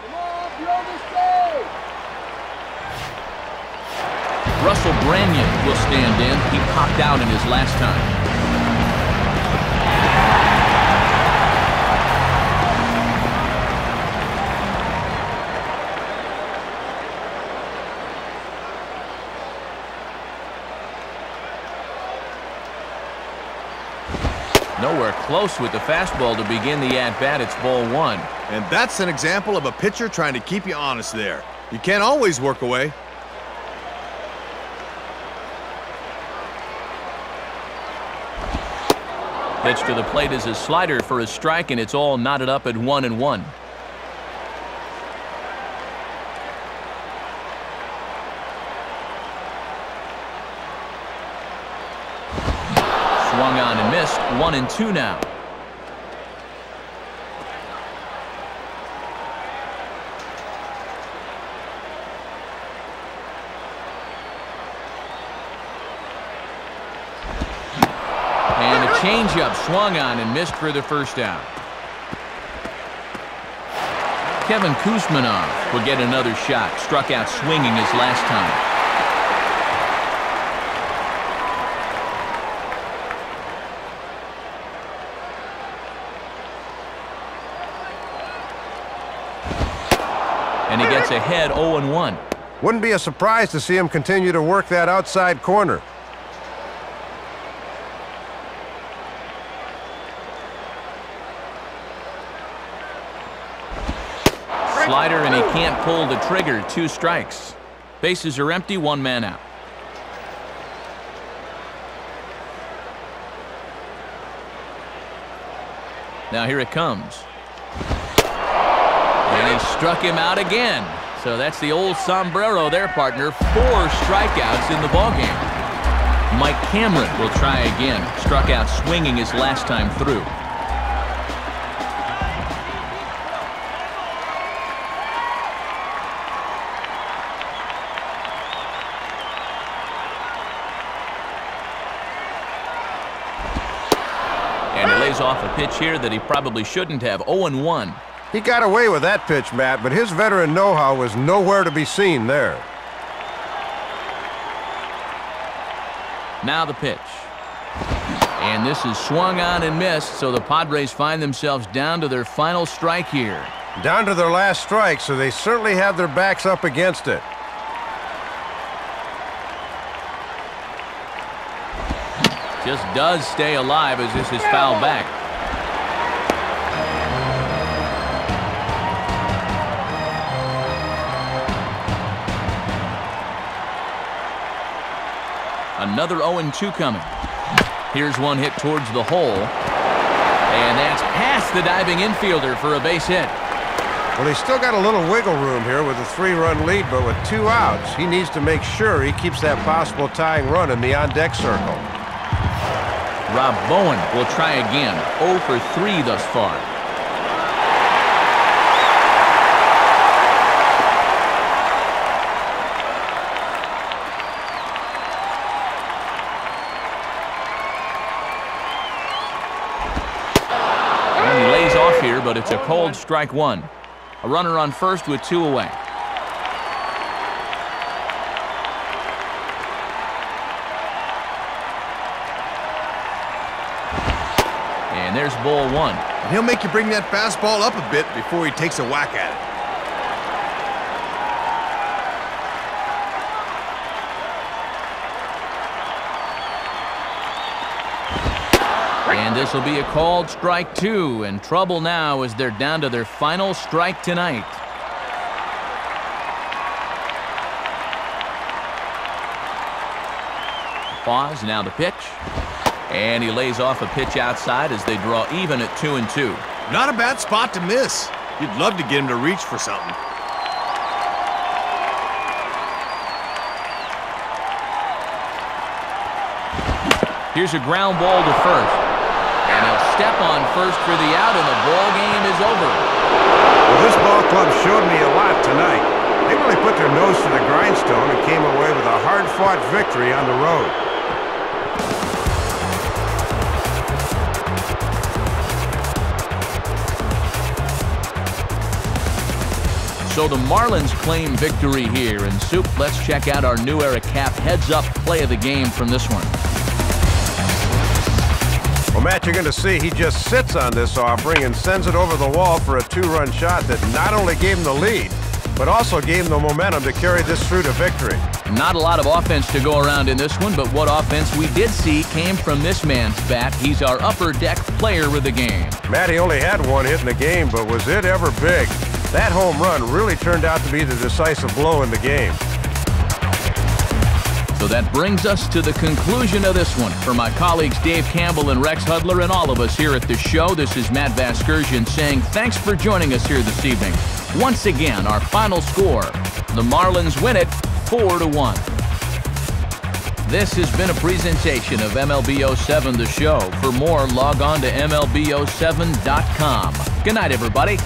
Russell Branyan will stand in. He popped out in his last time. Nowhere close with the fastball to begin the at-bat. It's ball 1. And that's an example of a pitcher trying to keep you honest there. You can't always work away. Pitch to the plate is a slider for a strike, and it's all knotted up at 1-1. Swung on and missed. 1-2 now. And a changeup swung on and missed for the first out. Kevin Kuzmanov will get another shot. Struck out swinging his last time. And he gets ahead 0-1. Wouldn't be a surprise to see him continue to work that outside corner. Slider, and he can't pull the trigger. 2 strikes. Bases are empty, 1 man out. Now here it comes. And he struck him out again. So that's the old sombrero there, partner. 4 strikeouts in the ballgame. Mike Cameron will try again. Struck out swinging his last time through. And he lays off a pitch here that he probably shouldn't have. 0-1. He got away with that pitch, Matt, but his veteran know-how was nowhere to be seen there. Now the pitch. And this is swung on and missed, so the Padres find themselves down to their final strike here. Down to their last strike, so they certainly have their backs up against it. Just does stay alive as this is fouled back. Another 0-2 coming. Here's one hit towards the hole. And that's past the diving infielder for a base hit. Well, he's still got a little wiggle room here with a 3-run lead, but with 2 outs, he needs to make sure he keeps that possible tying run in the on-deck circle. Rob Bowen will try again. 0 for 3 thus far. And he lays off here, but it's a cold strike 1. A runner on first with 2 away. And there's ball 1. And he'll make you bring that fastball up a bit before he takes a whack at it. And this will be a called strike 2, and trouble now as they're down to their final strike tonight. Pause, now the pitch. And he lays off a pitch outside as they draw even at 2-2. Not a bad spot to miss. You'd love to get him to reach for something. Here's a ground ball to first. And he'll step on first for the out, and the ball game is over. Well, this ball club showed me a lot tonight. They really put their nose to the grindstone and came away with a hard-fought victory on the road. So the Marlins claim victory here. And Soup, let's check out our new era cap heads-up play of the game from this one. Well, Matt, you're going to see he just sits on this offering and sends it over the wall for a 2-run shot that not only gave him the lead, but also gave him the momentum to carry this through to victory. Not a lot of offense to go around in this one, but what offense we did see came from this man's bat. He's our upper deck player of the game. Matt, he only had 1 hit in the game, but was it ever big? That home run really turned out to be the decisive blow in the game. So that brings us to the conclusion of this one. For my colleagues Dave Campbell and Rex Hudler and all of us here at the show, this is Matt Vasgersian saying thanks for joining us here this evening. Once again, our final score, the Marlins win it 4-1. This has been a presentation of MLB07 The Show. For more, log on to MLB07.com. Good night, everybody.